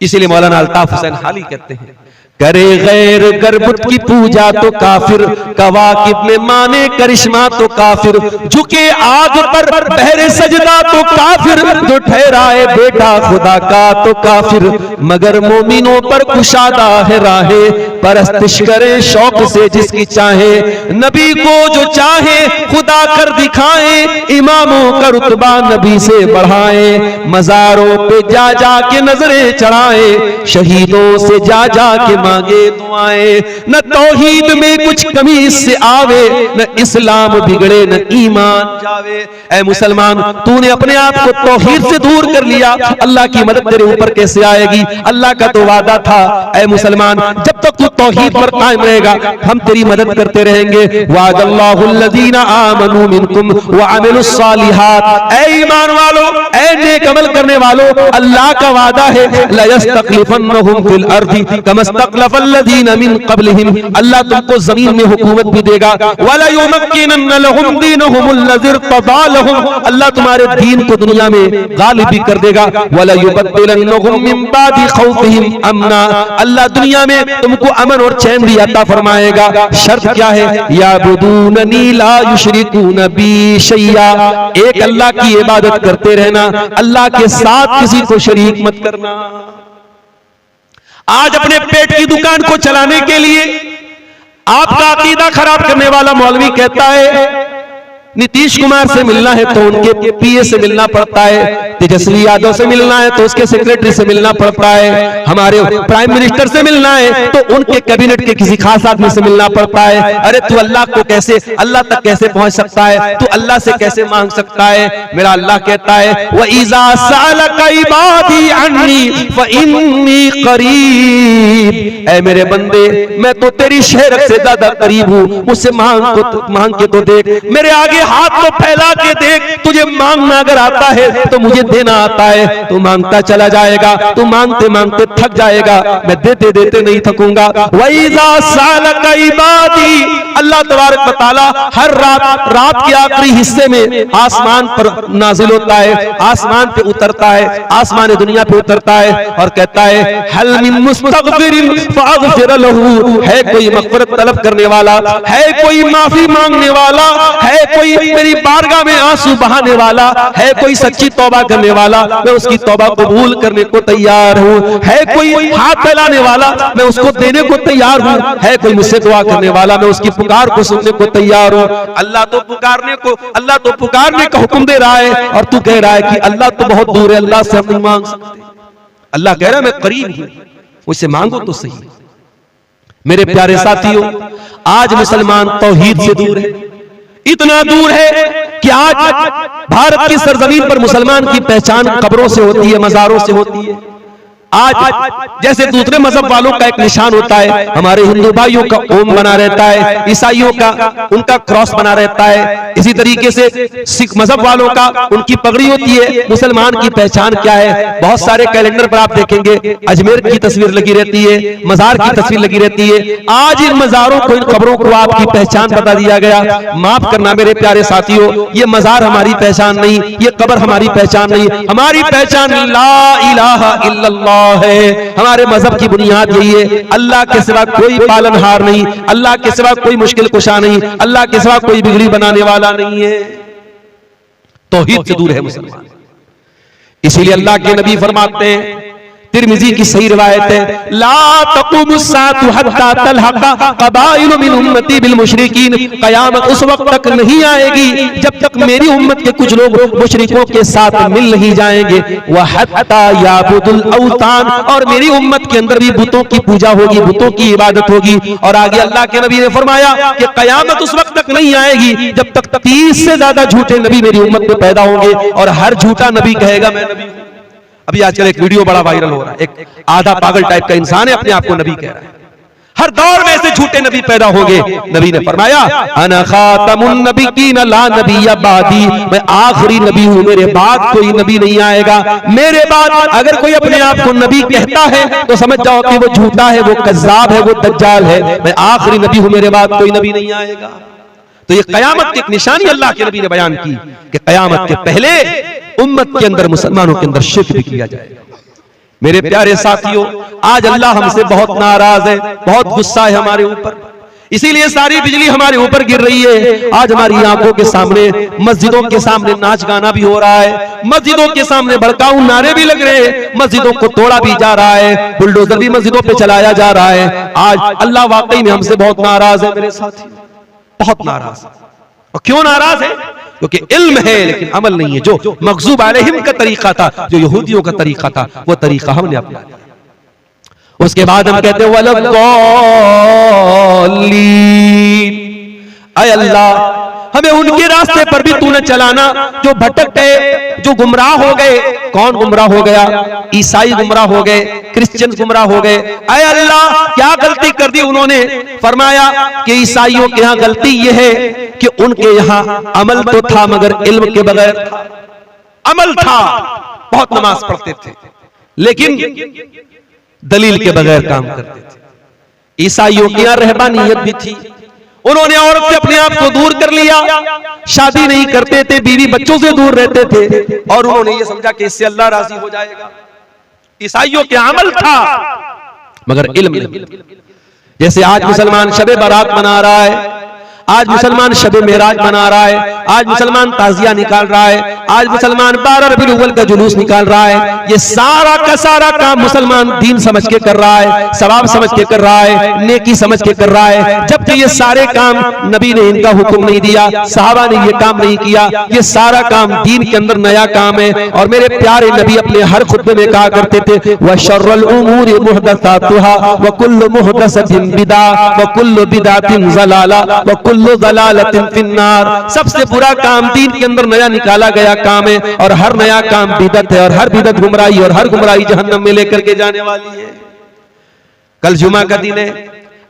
Speaker 1: इसीलिए मौलाना अल्ताफ हुसैन हाली कहते हैं, करे गैर गरबुत की पूजा तो काफिर, कवाकिब में माने करिश्मा तो काफिर, झुके आग पर बहरे सजदा तो काफिर, जो ठहराए बेटा खुदा का तो काफिर, मगर मोमिनों पर कुशादा है राहे, परस्तिश करे शौक से जिसकी चाहे, नबी को जो चाहे खुदा कर दिखाए, इमामों का रुतबा नबी से बढ़ाए, मजारों पे जा जा के नजरें चढ़ाए, शहीदों से जा जा के मांगे दुआएं। न तौहीद में कुछ कमी इससे आवे, न इस्लाम बिगड़े न ईमान जावे। ऐ मुसलमान, तूने अपने आप को तौहीद से दूर कर लिया, अल्लाह की मदद तेरे ऊपर कैसे आएगी? अल्लाह का तो वादा था। ऐ मुसलमान, जब तक तू तौहीद पर कायम रहेगा हम तेरी मदद करते रहेंगे। वादल्लाहुल्लज़ीना आमनू मिनकुम व अमिलुस्सालिहात, ऐ ईमान वालों, ऐ नेक अमल करने वालों, अल्लाह का वादा है लयस्तखलिफन्नहुम फिल अर्दी कमस्तखलफल्लज़ीना मिन क़ब्लिहिम, अल्लाह तुमको जमीन में हुकूमत भी देगा। वला युमक्किनन्न लहुम दीनहुमुल्लज़ी इर्तदा लहुम, अल्लाह तुम्हारे दीन को दुनिया में गालिब भी कर देगा। वला युबद्दिलन्नहुम मिन बादि खौफिहिम अमना, अल्लाह दुनिया में तुमको अमन और चैन भी अता फरमाएगा। शर्त क्या है? याबुदूननी ला युशरिकून बी शैया, एक अल्लाह की इबादत करते रहना, अल्लाह के साथ किसी को शरीक मत करना। आज अपने पेट की दुकान को चलाने के लिए आपका अकीदा खराब करने वाला मौलवी कहता है नीतीश कुमार से मिलना है तो उनके पीए से मिलना पड़ता है, तेजस्वी यादव से मिलना है तो उसके सेक्रेटरी से मिलना पड़ता है, हमारे प्राइम मिनिस्टर से मिलना है तो उनके कैबिनेट के किसी खास आदमी से मिलना पड़ता है। अरे तू अल्लाह को कैसे, अल्लाह तक कैसे पहुंच सकता है? तू अल्लाह से कैसे मांग सकता है? मेरा अल्लाह कहता है व इज़ा सअलका इबादी अन्नी फइन्नी करीब, ऐ मेरे बंदे मैं तो तेरी शहरत से ज्यादा करीब हूं, मुझसे मांग के तो देख, मेरे आगे हाथ तो फैला के देख, तुझे मांगना अगर आता है तो मुझे देना आता है। तू मांगता चला जाएगा, तू मांगते मांगते थक जाएगा, मैं देते देते नहीं थकूंगा। वइज़ा सअलका इबादी, अल्लाह तबारक व तआला हर रात के आखिरी हिस्से में आसमान पर नाजिल होता है, आसमान पे उतरता है, आसमान दुनिया पे उतरता है और कहता है हल मिन मुस्तगफिरिन फअगफिर लहू, है कोई मग़फ़िरत तलब करने वाला, है कोई माफी मांगने वाला, है कोई मेरी बारगाह में आंसू बहाने वाला, है कोई सच्ची तौबा करने वाला, मैं उसकी तौबा कबूल करने को तैयार हूँ। है कोई हाथ फैलाने वाला, मैं उसको देने को तैयार हूँ। है कोई मुझसे दुआ करने वाला, मैं उसकी पुकार को सुनने को तैयार हूँ। अल्लाह तो पुकारने का हुक्म दे रहा है और तू कह रहा है कि अल्लाह तो बहुत दूर है, अल्लाह से हम नहीं मांग सकते। अल्लाह कह रहा है मैं करीब हूँ, मुझसे मांगो तो सही। मेरे प्यारे साथियों, आज मुसलमान तौहीद से दूर है, इतना दूर है कि आज भारत की सरजमीन पर मुसलमान की पहचान कब्रों से होती है, मज़ारों से होती है। आज जैसे दूसरे मजहब वालों का एक निशान होता है, हमारे हिंदू भाइयों का ओम बना रहता है, ईसाइयों का उनका क्रॉस बना रहता है, इसी तरीके से सिख मजहब वालों का उनकी पगड़ी होती है। मुसलमान की पहचान क्या है? बहुत सारे कैलेंडर पर आप देखेंगे अजमेर की तस्वीर लगी रहती है, मजार की तस्वीर लगी रहती है। आज इन मजारों को, इन कब्रों को आपकी पहचान बता दिया गया। माफ करना मेरे प्यारे साथियों, ये मजार हमारी पहचान नहीं, ये कब्र हमारी पहचान नहीं। हमारी पहचान ला इलाहा इल्लल्लाह है। हमारे मजहब की बुनियाद यही है, अल्लाह के सिवा कोई पालनहार नहीं, अल्लाह के सिवा कोई मुश्किल कुशा नहीं, अल्लाह के सिवा कोई बिगड़ी बनाने वाला नहीं है। तौहीद से दूर है मुसलमान। इसीलिए अल्लाह के नबी फरमाते हैं, तिरमिजी की सही रिवायत है, ला तक़ूमुस्साअतु हत्ता तल्हक़ क़बाइलु मिन उम्मती बिल मुशरिकीन, क़यामत उस वक्त तक नहीं आएगी जब तक मेरी उम्मत के कुछ लोग मुशरिकों के साथ मिल नहीं जाएंगे। व हत्ता याबुदुल औतान, और मेरी उम्मत के अंदर भी बुतों की पूजा होगी, बुतों की इबादत होगी। और आगे अल्लाह के नबी ने फरमाया कि क़यामत उस वक्त तक नहीं आएगी जब तक 30 से ज्यादा झूठे नबी मेरी उम्मत में पैदा होंगे और हर झूठा नबी कहेगा मैं नबी हूं। अभी आजकल एक वीडियो बड़ा वायरल हो रहा है, एक आधा पागल टाइप का इंसान है, अपने आप को नबी कह रहा है। हर दौर में ऐसे झूठे नबी पैदा होंगे। नबी ने फरमाया अना खातमुन नबिय्यीन ला नबिय्य बादी, मैं आखिरी नबी हूं, मेरे बाद कोई नबी नहीं आएगा। मेरे बाद अगर कोई अपने आप को नबी कहता है तो समझ जाओ कि वो झूठा है, वो कज़्ज़ाब है, वो दज्जाल है। मैं आखिरी नबी हूं, मेरे बाद कोई नबी नहीं आएगा। तो ये कयामत की एक निशानी अल्लाह के नबी ने बयान की कि कयामत के पहले उम्मत के अंदर, मुसलमानों के अंदर शिर्क भी किया जाएगा। मेरे प्यारे साथियों, आज अल्लाह हमसे बहुत नाराज है, बहुत गुस्सा है हमारे ऊपर, इसीलिए सारी बिजली हमारे ऊपर गिर रही है। आज हमारी आंखों के सामने, मस्जिदों के सामने नाच गाना भी हो रहा है, मस्जिदों के सामने भड़काऊ नारे भी लग रहे हैं, मस्जिदों को तोड़ा भी जा रहा है, बुलडोजर भी मस्जिदों पे चलाया जा रहा है। आज अल्लाह वाकई में हमसे बहुत नाराज है मेरे साथियों, बहुत नाराज। और क्यों नाराज है? क्योंकि इल्म है लेकिन अमल नहीं है। जो मग़ज़ूब अलैहिम का तरीका था, जो यहूदियों का तरीका था, वो तरीका हमने अपनाया। उसके बाद हम कहते हैं वलद्दालीन, ऐ अल्लाह हमें उनके रास्ते पर भी तूने चलाना जो भटक गए, जो गुमराह हो गए। कौन गुमराह हो गया? ईसाई गुमराह हो गए, क्रिश्चियन गुमराह हो गए। ऐ अल्लाह क्या गलती कर दी उन्होंने? फरमाया कि ईसाइयों के यहां गलती यह है कि उनके यहां अमल तो था मगर इल्म के बगैर था। अमल था, बहुत नमाज पढ़ते थे लेकिन दलील के बगैर काम करते थे। ईसाइयों की यहां रहबानियत भी थी, उन्होंने औरत से अपने आप को दूर कर लिया, शादी नहीं करते थे, बीवी बच्चों से दूर रहते थे और उन्होंने ये समझा कि इससे अल्लाह राजी हो जाएगा। ईसाइयों के अमल था मगर इल्म नहीं। जैसे आज मुसलमान शबे बारात मना रहा है, आज मुसलमान शबे मेराज मना रहा है, आज मुसलमान ताजिया निकाल रहा है, आज मुसलमान 12 रबीउल अव्वल का जुलूस निकाल रहा है। ये सारा का सारा काम मुसलमान दीन समझ के कर रहा है, सवाब समझ के कर रहा है, नेकी समझ के कर रहा है, जबकि ये सारे काम नबी ने इनका हुक्म नहीं दिया, सहाबा ने ये काम नहीं किया। ये सारा काम दीन के अंदर नया काम है। और मेरे प्यारे नबी अपने हर खुतबे में कहा करते थे व शर्रुल उमूरि मुहदसातुहा व कुल्लु मुहदसतिन बिदा व कुल्लु बिदातिन ज़लाला व कुल्लु ज़लालतिन फिन्नार। सबसे बुरा काम दीन के अंदर नया निकाला गया काम है और हर नया काम बिदअत है और हर बिदअत गुमराही और हर गुमराही जहन्नम में लेकर के जाने वाली है। कल जुमा का दिन है,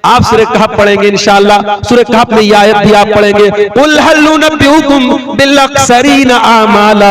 Speaker 1: आप सूरह कहफ पढ़ेंगे इंशाअल्लाह। सूरह कहफ में ये आयत भी आप पढ़ेंगे, कुल हल नुनब्बिउकुम बिल अक्सरीन आमाला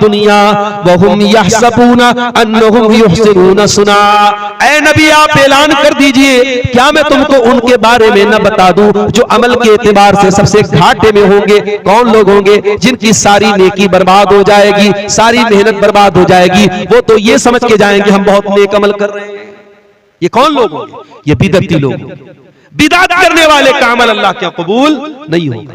Speaker 1: दुनिया व हुम यहसबूना अन्नहुम युहसिनून सुना। ऐ नबी आप ऐलान कर दीजिए, क्या मैं तुमको उनके बारे में न बता दूं जो अमल के एतबार से सबसे घाटे में होंगे? कौन लोग होंगे? जिनकी सारी नेकी बर्बाद हो जाएगी, सारी मेहनत बर्बाद हो जाएगी। वो तो ये समझ के जाएंगे हम बहुत नेक अमल कर रहे हैं। ये कौन लोग होंगे? ये बिदअती लोग। बिदअत करने वाले का अमल अल्लाह के कबूल नहीं होगा।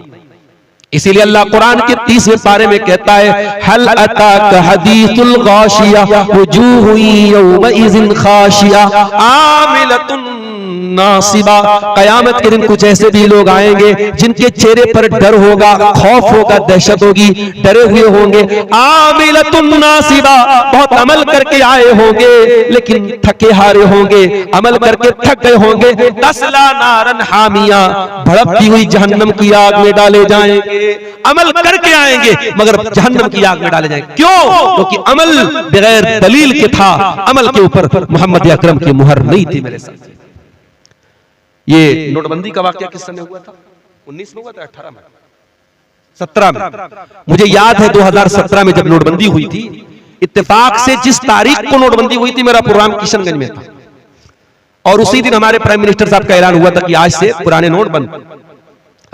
Speaker 1: इसीलिए अल्लाह कुरान के 30वें पारे में कहता है हल अताका हदीसुल गाशिया वजूहु यौमइज़िन खाशिया आमिलतुन नासिबा। कयामत के दिन कुछ ऐसे भी लोग आएंगे जिनके चेहरे पर डर होगा, खौफ होगा, दहशत होगी, डरे हुए होंगे। आमिलतुन नासिबा, बहुत अमल करके आए होंगे लेकिन थके हारे होंगे, अमल करके थक गए होंगे। तस्ला नारन हामिया, भड़कती हुई जहन्नम की आग में डाले जाएंगे। अमल करके आएंगे मगर जहन्नम की आग में डाले जाएंगे। क्यों? क्योंकि अमल बगैर दलील के था, अमल के ऊपर मोहम्मद अकरम की मुहर नहीं थी। मेरे साथ ये नोटबंदी का वाकया किस समय हुआ था? 19 में हुआ था, 18 में, 17 में। मुझे याद है 2017 में जब नोटबंदी हुई थी, इत्तेफाक से जिस तारीख को नोटबंदी हुई थी मेरा प्रोग्राम किशनगंज में था और उसी दिन हमारे प्राइम मिनिस्टर साहब का ऐलान हुआ था कि आज से पुराने नोट बंद।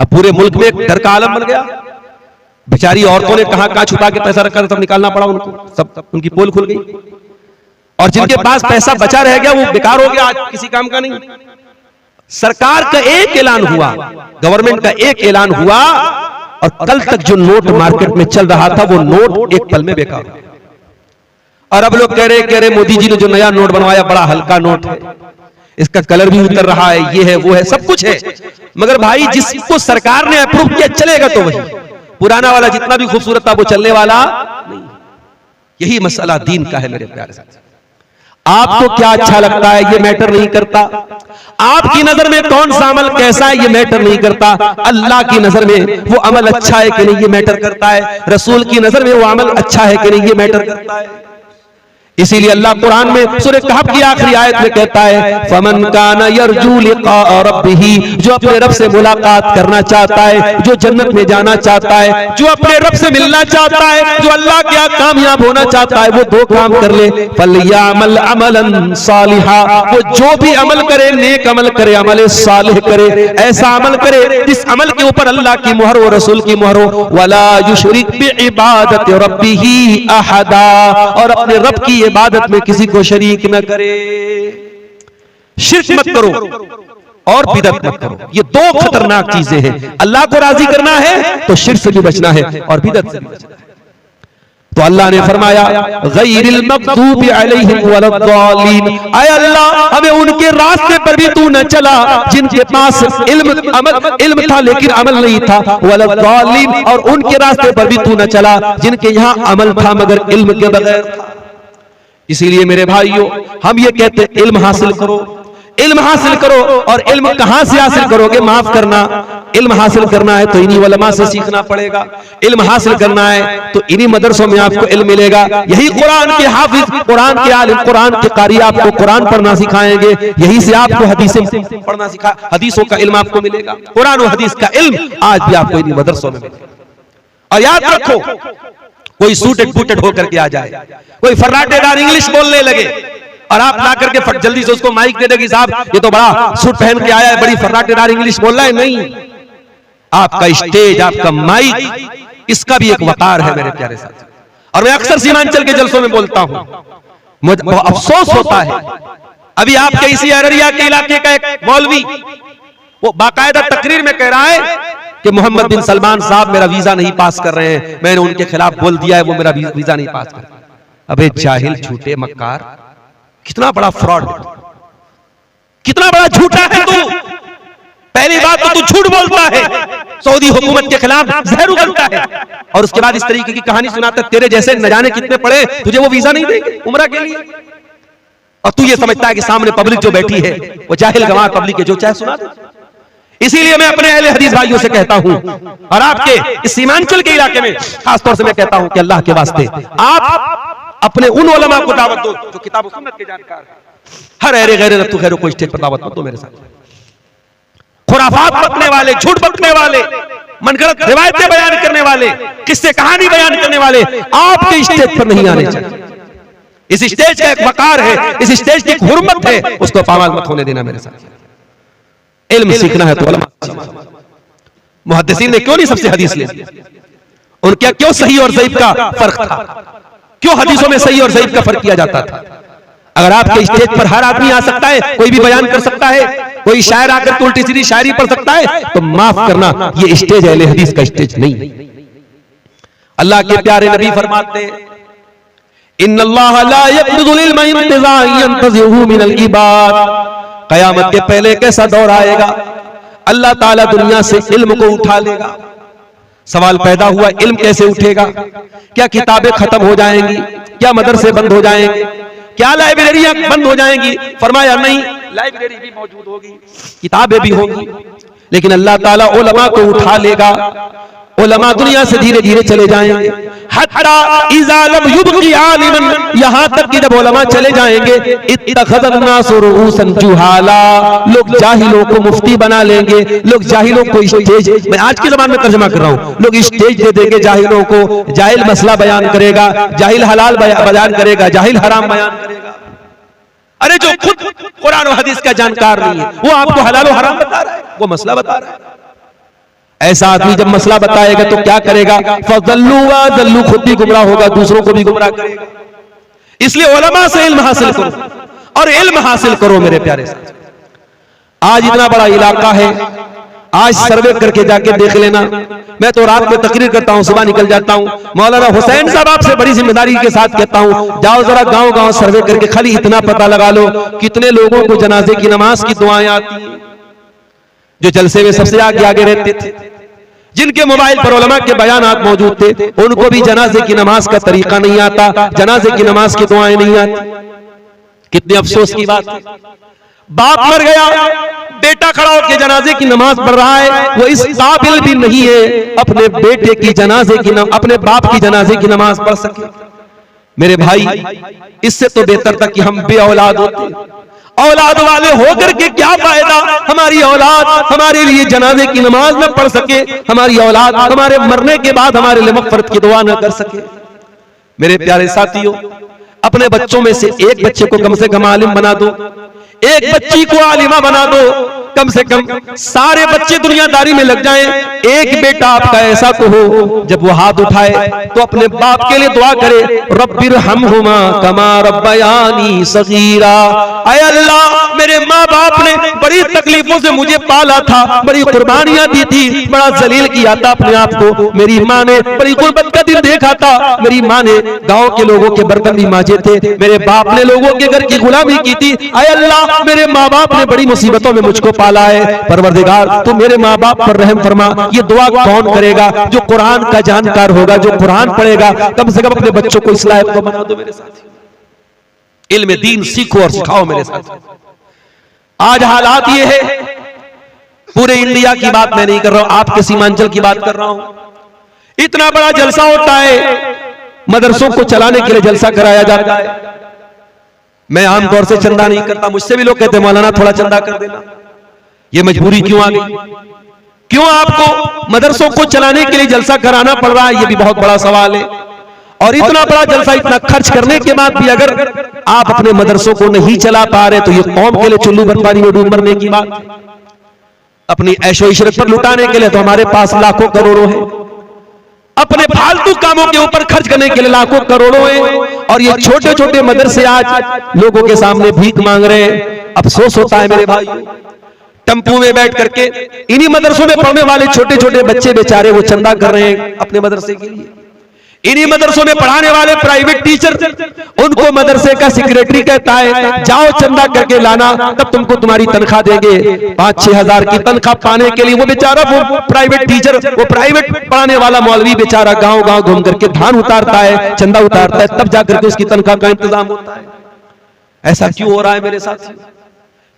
Speaker 1: अब पूरे मुल्क में एक डर का आलम बन गया। बेचारी औरतों ने कहां छुपा के पैसा रखा, सब निकालना पड़ा उनको, सब उनकी पोल खुल गई और जिनके पास पैसा बचा रह गया वो बेकार हो गया, आज किसी काम का नहीं। सरकार का एक ऐलान हुआ, गवर्नमेंट का एक ऐलान हुआ और कल तक जो नोट मार्केट में चल रहा था वो नोट एक पल में बेकार हो गया। और अब लोग कह रहे मोदी जी ने जो नया नोट बनवाया बड़ा हल्का नोट है, इसका कलर भी उतर रहा है, ये है वो है, सब कुछ है। मगर भाई जिसको सरकार ने अप्रूव किया चलेगा तो वही, पुराना वाला जितना भी खूबसूरत था वो चलने वाला नहीं। यही मसला दीन का है मेरे प्यारे साथी। आपको क्या अच्छा लगता है ये मैटर नहीं करता, आपकी नजर में कौन सा अमल कैसा है ये मैटर नहीं करता, अल्लाह की नजर में वो अमल अच्छा है कि नहीं ये मैटर करता है, रसूल की नजर में वो अमल अच्छा है कि नहीं ये मैटर करता है। इसीलिए अल्लाह कुरान में सूरह कहफ की आखिरी आयत में कहता है फमन काना यरजू लिका रब्बिही, जो अपने रब से मुलाकात करना चाहता है, जो जन्नत में जाना चाहता है, जो अपने रब से मिलना चाहता है, जो अल्लाह के यहाँ कामयाब होना चाहता है, वो दो काम कर ले, फलयामल अमलन सालिहा, वो जो भी अमल करे नेक अमल करे, अमल सालिह करे, ऐसा अमल करे जिस अमल के ऊपर अल्लाह की मुहर हो, रसूल की मुहर हो। वला युशरिक बिइबादति रब्बिही अहदा, और अपने रब की इबादत में किसी को शरीक न करे। शिर्क मत करो और बिदअत मत करो, ये दो खतरनाक चीजें हैं। अल्लाह को राजी करना है तो शिर्क से भी बचना है और बिदअत से भी बचना है। तो अल्लाह ने फरमाया गैरिल मग़दूबि अलैहिम वलद्दालीन, ऐ अल्लाह हमें उनके रास्ते पर भी तू न चला जिनके पास इल्म था लेकिन अमल नहीं था, वलद्दालीन, और उनके रास्ते पर भी तू न चला जिनके यहाँ अमल था मगर इल्म के बगैर था। इसीलिए मेरे भाइयों हम ये कहते हैं इल्म हासिल करो, इल्म हासिल करो। और इल्म कहां से हासिल करोगे? माफ करना, इल्म हासिल करना है तो इन्हीं उलमा से सीखना पड़ेगा। इल्म हासिल करना है तो इन्हीं मदरसों में आपको इल्म मिलेगा। यही कुरान के हाफिज, कुरान के आलिम, कुरान के कारी आपको कुरान पढ़ना सिखाएंगे। यही से आपको हदीसें पढ़ना सिखा, हदीसों का इल्म आपको मिलेगा। कुरान और हदीस का इल्म आज भी आपको इन्हीं मदरसों में मिलेगा। और याद रखो, कोई सूटेड बूटेड होकर के आ जाए, कोई फर्राटेदार इंग्लिश बोलने लगे और आप ला करके जल्दी से उसको माइक दे देगी, साहब ये तो बड़ा सूट पहन के आया है, बड़ी फर्राटेदार इंग्लिश बोल रहा है। नहीं, आपका स्टेज, आपका माइक, इसका भी एक वकार है मेरे प्यारे साथी। और मैं अक्सर सीमांचल के जलसों में बोलता हूं, मुझे बहुत अफसोस होता है, अभी आपके इसी अररिया के इलाके का एक मौलवी वो बाकायदा तकरीर में कह रहा है कि मोहम्मद बिन सलमान साहब मेरा वीजा नहीं पास कर रहे हैं, मैंने उनके खिलाफ बोल दिया है, वो मेरा वीजा नहीं पास कर। अबे जाहिल, झूठे, मक्कार, कितना बड़ा फ्रॉड, कितना बड़ा झूठा है तू। पहली बात तो तू झूठ बोलता है, सऊदी हुकूमत के खिलाफ जहर उगलता है, और उसके बाद इस तरीके की कहानी सुनाता है, तेरे जैसे न जाने कितने पड़े तुझे वो वीजा नहीं देंगे उम्रा के लिए। और तू ये समझता है कि सामने पब्लिक जो बैठी है वो जाहिल गवार पब्लिक है, जो चाहे सुना दे। इसीलिए मैं अपने अहले हदीस भाइयों से कहता हूं, और आपके इस सीमांचल के इलाके में खासतौर से मैं कहता हूं कि अल्लाह के वास्ते आप अपने उन उलमा को दावत दो जो किताब और सुन्नत के जानकार हैं। हर अहले गैर नफ्तु खैर को स्टेज पर दावत मत दो मेरे साथ। खुराफात बकने वाले, झूठ बकने वाले, मनगढ़ंत रिवायतें बयान करने वाले, किस्से कहानी बयान करने वाले आपके स्टेज पर नहीं आने चाहिए। इस स्टेज का एक वकार है, इस स्टेज की एक हुर्मत है, उसको पामाल मत होने देना मेरे साथ। इल्म सीखना है तो उलमा। मुहद्दिसीन ने क्यों नहीं सबसे हदीस ली? उनका क्यों सही और ज़ईफ का फर्क था? क्यों हदीसों में सही और ज़ईफ का फर्क किया जाता था? अगर आपके स्टेज पर हर आदमी आ सकता है, कोई भी बयान कर सकता है, कोई शायर आकर तो उल्टी सीधी शायरी पढ़ सकता है, तो माफ करना, ये स्टेज अहले हदीस का स्टेज नहीं। अल्लाह के प्यारे नबी फरमाते हैं, इन्नल्लाह ला यक़बिज़ुल इल्मा इंतिज़ाअन यंतज़िहु मिनल इबाद। क़यामत के पहले कैसा दौर आएगा, अल्लाह ताला दुनिया से इल्म को उठा लेगा। सवाल पैदा हुआ, इल्म कैसे उठेगा? क्या किताबें खत्म हो जाएंगी? क्या मदरसे बंद हो जाएंगे? क्या लाइब्रेरियां बंद हो जाएंगी? फरमाया नहीं, लाइब्रेरी भी मौजूद होगी, किताबें भी होंगी, लेकिन अल्लाह ताला उलमा को उठा लेगा। उलमा दुनिया से धीरे धीरे चले जाएंगे, हत्ता इज़ा लब युबक़ी आलिमन, यहाँ तक कि जब उलमा चले जाएंगे, इत्तख़ज़न नासु रुऊसन जुहाला, लोग जाहिलों को मुफ्ती बना लेंगे, लोग जाहिलों को स्टेज, मैं आज के ज़माने में तर्जुमा कर रहा हूँ, लोग स्टेज दे देंगे जाहिलों को, जाहिल मसला बयान करेगा, जाहिल हलाल बयान करेगा, जाहिल हराम बयान करेगा। अरे जो खुद कुरान और हदीस का जानकार नहीं है, वो आपको हलाल और हराम बता रहा है, वो मसला बता रहा है। ऐसा आदमी जब मसला बताएगा तो क्या करेगा? फज़ल्लू व ज़ल्लू, खुद भी गुमराह होगा, दूसरों को भी गुमराह करेगा। इसलिए उलमा से इल्म हासिल करो, और इल्म हासिल करो मेरे प्यारे साथ। आज इतना बड़ा इलाका है, आज सर्वे करके जाके देख लेना। मैं तो रात में तकरीर करता हूँ, सुबह निकल जाता हूँ। मौलाना हुसैन साहब आपसे बड़ी जिम्मेदारी के साथ कहता हूँ, जाओ जरा गांव गांव सर्वे करके खाली इतना पता लगा लो कितने लोगों को जनाजे की नमाज की दुआएं आती हैं। जो जलसे में सबसे आगे आगे रहते थे, जिनके मोबाइल पर उलमा के बयानात मौजूद थे, उनको भी जनाजे की नमाज का तरीका नहीं आता, जनाजे की नमाज की दुआएं नहीं आती। कितने अफसोस की बात है, बाप मर गया, बेटा खड़ा होकर जनाजे की नमाज पढ़ रहा है, वो इस काबिल भी नहीं है अपने बेटे की जनाजे की अपने बाप की जनाजे की नमाज पढ़ सके। मेरे भाई, इससे तो बेहतर था कि हम बे औलाद होते। औलाद वाले होकर के क्या फायदा? हमारी औलाद हमारे लिए जनाजे की नमाज न पढ़ सके, हमारी औलाद हमारे मरने के बाद हमारे लिए मग़फ़िरत की दुआ न कर सके। मेरे प्यारे साथियों, अपने बच्चों में से एक बच्चे को कम से कम आलिम बना दो, एक बच्ची को आलिमा बना दो, कम से कम सारे बच्चे दुनियादारी में लग जाएं, एक बेटा आपका ऐसा तो हो जब वो हाथ उठाए तो अपने बाप के लिए दुआ करे, रब्बिरहमहुमा कमा रब्बयानी सगीरा। ऐ अल्लाह, मेरे माँ बाप ने बड़ी तकलीफों से मुझे पाला था, बड़ी कुर्बानियां दी थी, बड़ा जलील किया था अपने आप को। मेरी माँ ने बड़ी गुर्बत का दिन देखा था, मेरी माँ ने गांव के लोगों के बर्तन भी मांजे थे, मेरे बाप ने लोगों के घर की गुलामी की थी। ऐ अल्लाह, मेरे माँ बाप ने बड़ी मुसीबतों में मुझको पाला है, परवरदिगार तू मेरे माँ बाप पर रहम फरमा। ये दुआ कौन करेगा? जो कुरान का जानकार होगा, जो कुरान पढ़ेगा। कम से कम अपने बच्चों को इस लायक तो बना दो मेरे साथ, इल्म दीन सीखो और सिखाओ मेरे साथ। आज हालात ये है, पूरे इंडिया की बात मैं नहीं कर रहा हूं, आपके सीमांचल की बात कर रहा हूं। इतना बड़ा जलसा होता है, मदरसों को चलाने के लिए जलसा कराया जाता है। मैं आमतौर से चंदा नहीं करता, मुझसे भी लोग कहते हैं मौलाना थोड़ा चंदा कर देना। ये मजबूरी क्यों आ गई? क्यों आपको मदरसों को चलाने के लिए जलसा कराना पड़ रहा है? ये भी बहुत बड़ा सवाल है। और इतना बड़ा जलसा, इतना खर्च करने के बाद भी अगर आप अपने मदरसों को नहीं चला पा रहे तो ये कौम के लिए चुल्लू बर्फानी में डूब मरने की बात। अपनी ऐशो इशरत पर लुटाने के लिए तो हमारे पास लाखों करोड़ों है, अपने फालतू कामों के ऊपर खर्च करने के लिए लाखों करोड़ों है, और ये छोटे छोटे मदरसे आज लोगों के सामने भीख मांग रहे हैं। अफसोस होता है मेरे भाई, टेंपू में बैठ करके इन्हीं मदरसों में पढ़ने वाले छोटे छोटे बच्चे बेचारे वो चंदा कर रहे हैं अपने मदरसे के लिए। इन्हीं मदरसों में पढ़ाने वाले प्राइवेट टीचर, उनको मदरसे का सेक्रेटरी कहता है जाओ चंदा करके लाना, तब तुमको तुम्हारी तनख्वाह देंगे। 5-6 हजार की तनख्वाह पाने के लिए वो बेचारा, वो प्राइवेट टीचर, वो प्राइवेट पढ़ाने वाला मौलवी बेचारा गांव गांव घूम करके धान उतारता है, चंदा उतारता है, तब जाकर के उसकी तनख्वाह का इंतजाम होता है। ऐसा क्यों हो रहा है मेरे साथ?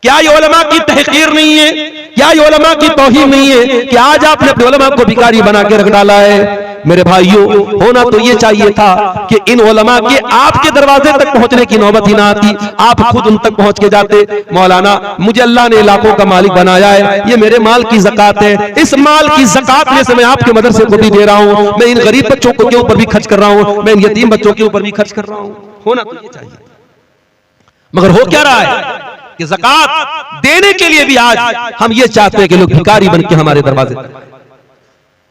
Speaker 1: क्या ये उलमा की तहकीर नहीं है? क्या ये उलमा की तौहीन नहीं है कि आज आपने अपने उलमा को भिखारी बना के रख डाला है? मेरे भाइयों, होना तो ये चाहिए था कि इन उलमा के आपके दरवाजे तक पहुंचने की नौबत ही ना आती, आप खुद उन तक पहुंच के जाते। मौलाना, मुझे अल्लाह ने इलाकों का मालिक बनाया है, ये मेरे माल की ज़कात है, इस माल की ज़कात में से मैं आपके मदरसे को भी दे रहा हूं, मैं इन गरीब बच्चों के ऊपर भी खर्च कर रहा हूं, मैं इन यतीम बच्चों के ऊपर भी खर्च कर रहा हूं। होना तो ये चाहिए, मगर हो क्या रहा है कि ज़कात देने के लिए भी आज हम ये चाहते हैं कि लोग भिखारी बन के हमारे दरवाजे तक।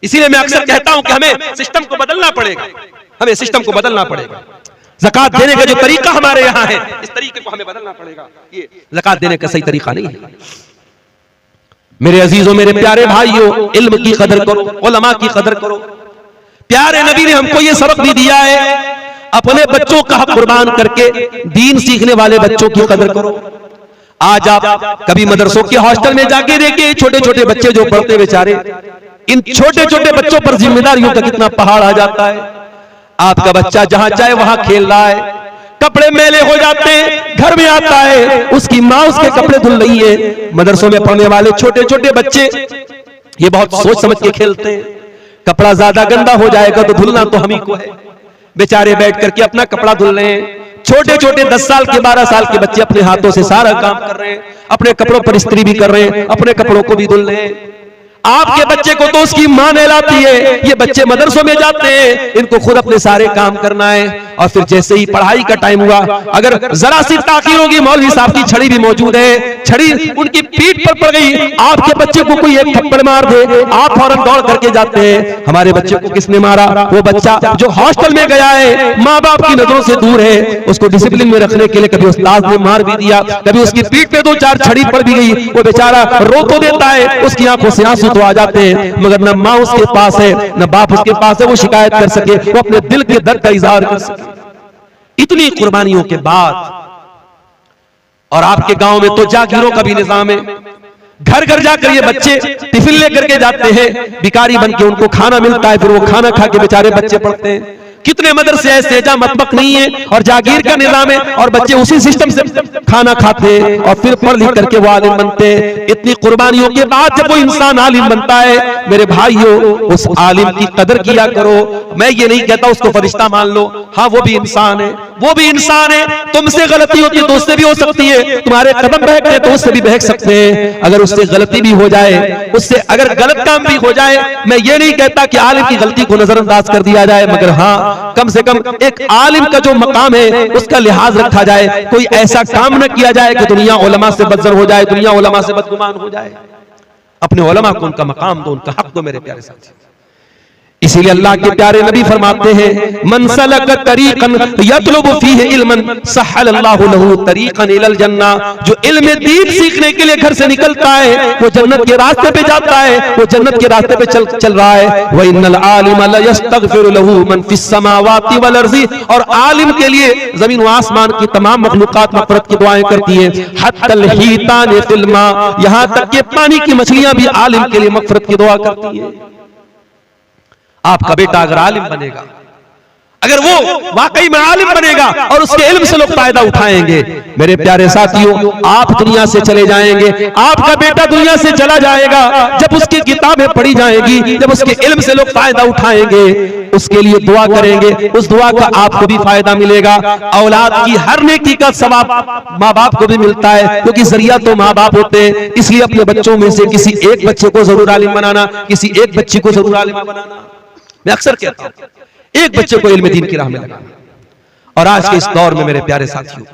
Speaker 1: इसीलिए मैं अक्सर कहता हूं कि हमें सिस्टम को बदलना पड़ेगा, हमें सिस्टम को बदलना पड़ेगा। ज़कात देने का जो तरीका हमारे यहां है, इस तरीके को हमें बदलना पड़ेगा। ये ज़कात देने का सही तरीका नहीं है। मेरे अजीजों, मेरे प्यारे भाइयों, इल्म की कदर करो, उलमा की कदर करो। प्यारे नबी ने हमको ये सबक भी दिया है, अपने बच्चों का हक कुर्बान करके दीन सीखने वाले बच्चों की कदर करो। आज आप कभी मदरसों के हॉस्टल में जाके देखिए, छोटे छोटे बच्चे जो पढ़ते बेचारे, इन छोटे छोटे बच्चों पर जिम्मेदारियों का कितना पहाड़ आ जाता है। आपका बच्चा जहां चाहे वहां खेल रहा है, कपड़े मैले हो जाते हैं, घर में आता है उसकी माँ उसके कपड़े धुल रही है। मदरसों में पढ़ने वाले छोटे छोटे बच्चे ये बहुत सोच समझ के खेलते हैं, कपड़ा ज्यादा गंदा हो जाएगा तो धुलना तो हम ही को है। बेचारे बैठ करके अपना कपड़ा धुल रहे हैं। छोटे छोटे 10 साल के 12 साल के बच्चे अपने हाथों से सारा काम कर रहे हैं, अपने कपड़ों पर इस्त्री भी कर रहे हैं, अपने कपड़ों को भी धुल रहे हैं। आपके बच्चे को तो उसकी मां नहलाती है, ये बच्चे मदरसों में जाते हैं, इनको खुद अपने सारे काम करना है। और फिर जैसे ही पढ़ाई का टाइम हुआ, अगर जरा सी ताखीर होगी, मौलवी साहब की छड़ी भी मौजूद है, छड़ी उनकी पीठ पर पड़ गई, आपके बच्चे को कोई एक थप्पड़ मार दे, आप फौरन दौड़ करके जाते हैं, हमारे बच्चे को किसने मारा? वो बच्चा जो हॉस्टल में गया है, माँ बाप की नजरों से दूर है, उसको डिसिप्लिन में रखने के लिए कभी उस्ताद ने मार भी दिया, कभी उसकी पीठ पे 2-4 छड़ी पड़ भी गई, वो बेचारा रो तो देता है, उसकी आंखों से आंसू तो आ जाते हैं, मगर न माँ उसके पास है न बाप उसके पास है वो शिकायत कर सके, वो अपने दिल के दर्द का इजहार कर सके। इतनी कुर्बानियों के बाद, और आपके गांव में तो जागीरों का भी निजाम है, घर घर जाकर ये बच्चे टिफिन लेकर के जाते हैं, भिखारी बन के उनको खाना मिलता है, फिर वो खाना खा के बेचारे बच्चे पढ़ते हैं। कितने मदरसे ऐसे जहां मतबक नहीं है और जागीर का निजाम है, और बच्चे उसी सिस्टम से खाना खाते हैं और फिर पढ़ लिख करके वो आलिम बनते हैं। इतनी कुर्बानियों के बाद जब वो इंसान आलिम बनता है, मेरे भाइयों, उस आलिम की कदर किया करो। मैं ये नहीं कहता उसको फरिश्ता मान लो, हाँ वो भी इंसान है, वो भी इंसान है, तुमसे गलती होती है तो उससे भी हो सकती है, तुम्हारे कदम बहकते हैं तो उससे भी बहक सकते हैं। अगर उससे गलती भी हो जाए, उससे अगर गलत काम भी हो जाए, मैं ये नहीं कहता कि आलिम की गलती को नजरअंदाज कर दिया जाए, मगर हाँ कम से कम एक आलिम का जो मकाम है उसका लिहाज रखा जाए, कोई ऐसा काम न किया जाए कि दुनिया उलमा से बदजर हो जाए, दुनिया उलमा से बदगुमान हो जाए। अपने उलमा को उनका मकाम दो, उनका हक दो मेरे प्यारे साथी। इसीलिए अल्लाह के प्यारे नबी फरमाते हैं, मन सलक तरीकन यतलुबु फीहि इल्मन सहलल्लाहु लहू तरीकन इलल जन्ना। जो इल्म दीन सीखने के लिए घर से निकलता है वो जन्नत के रास्ते पे जाता है, वो जन्नत के रास्ते पे चल रहा है। व इन्नल आलिम ला यस्तगफिरु लहू मन फिस समावाति वल अर्ज़ि। और आलिम के लिए जमीन व आसमान की तमाम मखलूकात मग़फ़िरत की दुआएं करती हैं। हत्तल हीतान फिल मा, यहां तक कि पानी की मछलियां भी आलिम के लिए मग़फ़िरत की दुआ करती हैं। आपका बेटा अगर आलिम बनेगा, अगर वो वाकई में आलिम बनेगा और उसके इल्म से लोग फायदा उठाएंगे, मेरे प्यारे साथियों आप दुनिया से चले जाएंगे, आपका बेटा दुनिया से चला जाएगा जब उसकी किताबें पढ़ी जाएगी, जब उसके इल्म से लोग फायदा उठाएंगे, उसके लिए दुआ करेंगे, उस दुआ का आपको भी फायदा मिलेगा। औलाद की हर नेकी का सवाब माँ बाप को भी मिलता है, क्योंकि जरिया तो माँ बाप होते हैं। इसलिए अपने बच्चों में से किसी एक बच्चे को जरूर आलिम बनाना, किसी एक बच्ची को जरूर आलिम बनाना। मैं अक्सर कहता हूं एक बच्चे को इल्म दीन की राह में लगाना। और आज के इस दौर में मेरे प्यारे साथियों,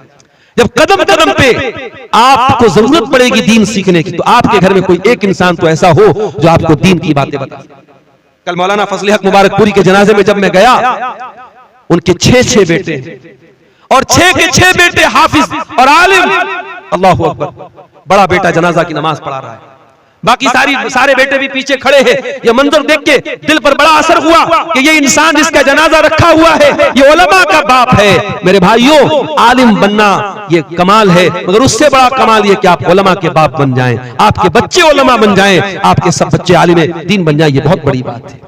Speaker 1: जब कदम कदम पे आपको जरूरत पड़ेगी दीन सीखने की, तो आपके घर में कोई एक इंसान तो ऐसा हो जो आपको दीन की बातें बता। कल मौलाना फजल हक मुबारकपुरी के जनाजे में जब मैं गया, उनके 6 बेटे और 6 के 6 बेटे हाफिज और आलिम। अल्लाहु अकबर। बड़ा बेटा जनाजा की नमाज पढ़ा रहा है, बाकी सारे बेटे भी पीछे खड़े हैं। ये मंजर देख के दिल पर बड़ा असर हुआ कि ये इंसान जिसका जनाजा रखा हुआ है ये उलमा का बाप है। मेरे भाइयों, आलिम बनना ये कमाल है, मगर उससे बड़ा कमाल ये कि आप उलमा के बाप बन जाएं, आपके बच्चे उलमा बन जाएं, आपके सब बच्चे आलिम दीन बन जाएं। ये बहुत बड़ी बात है।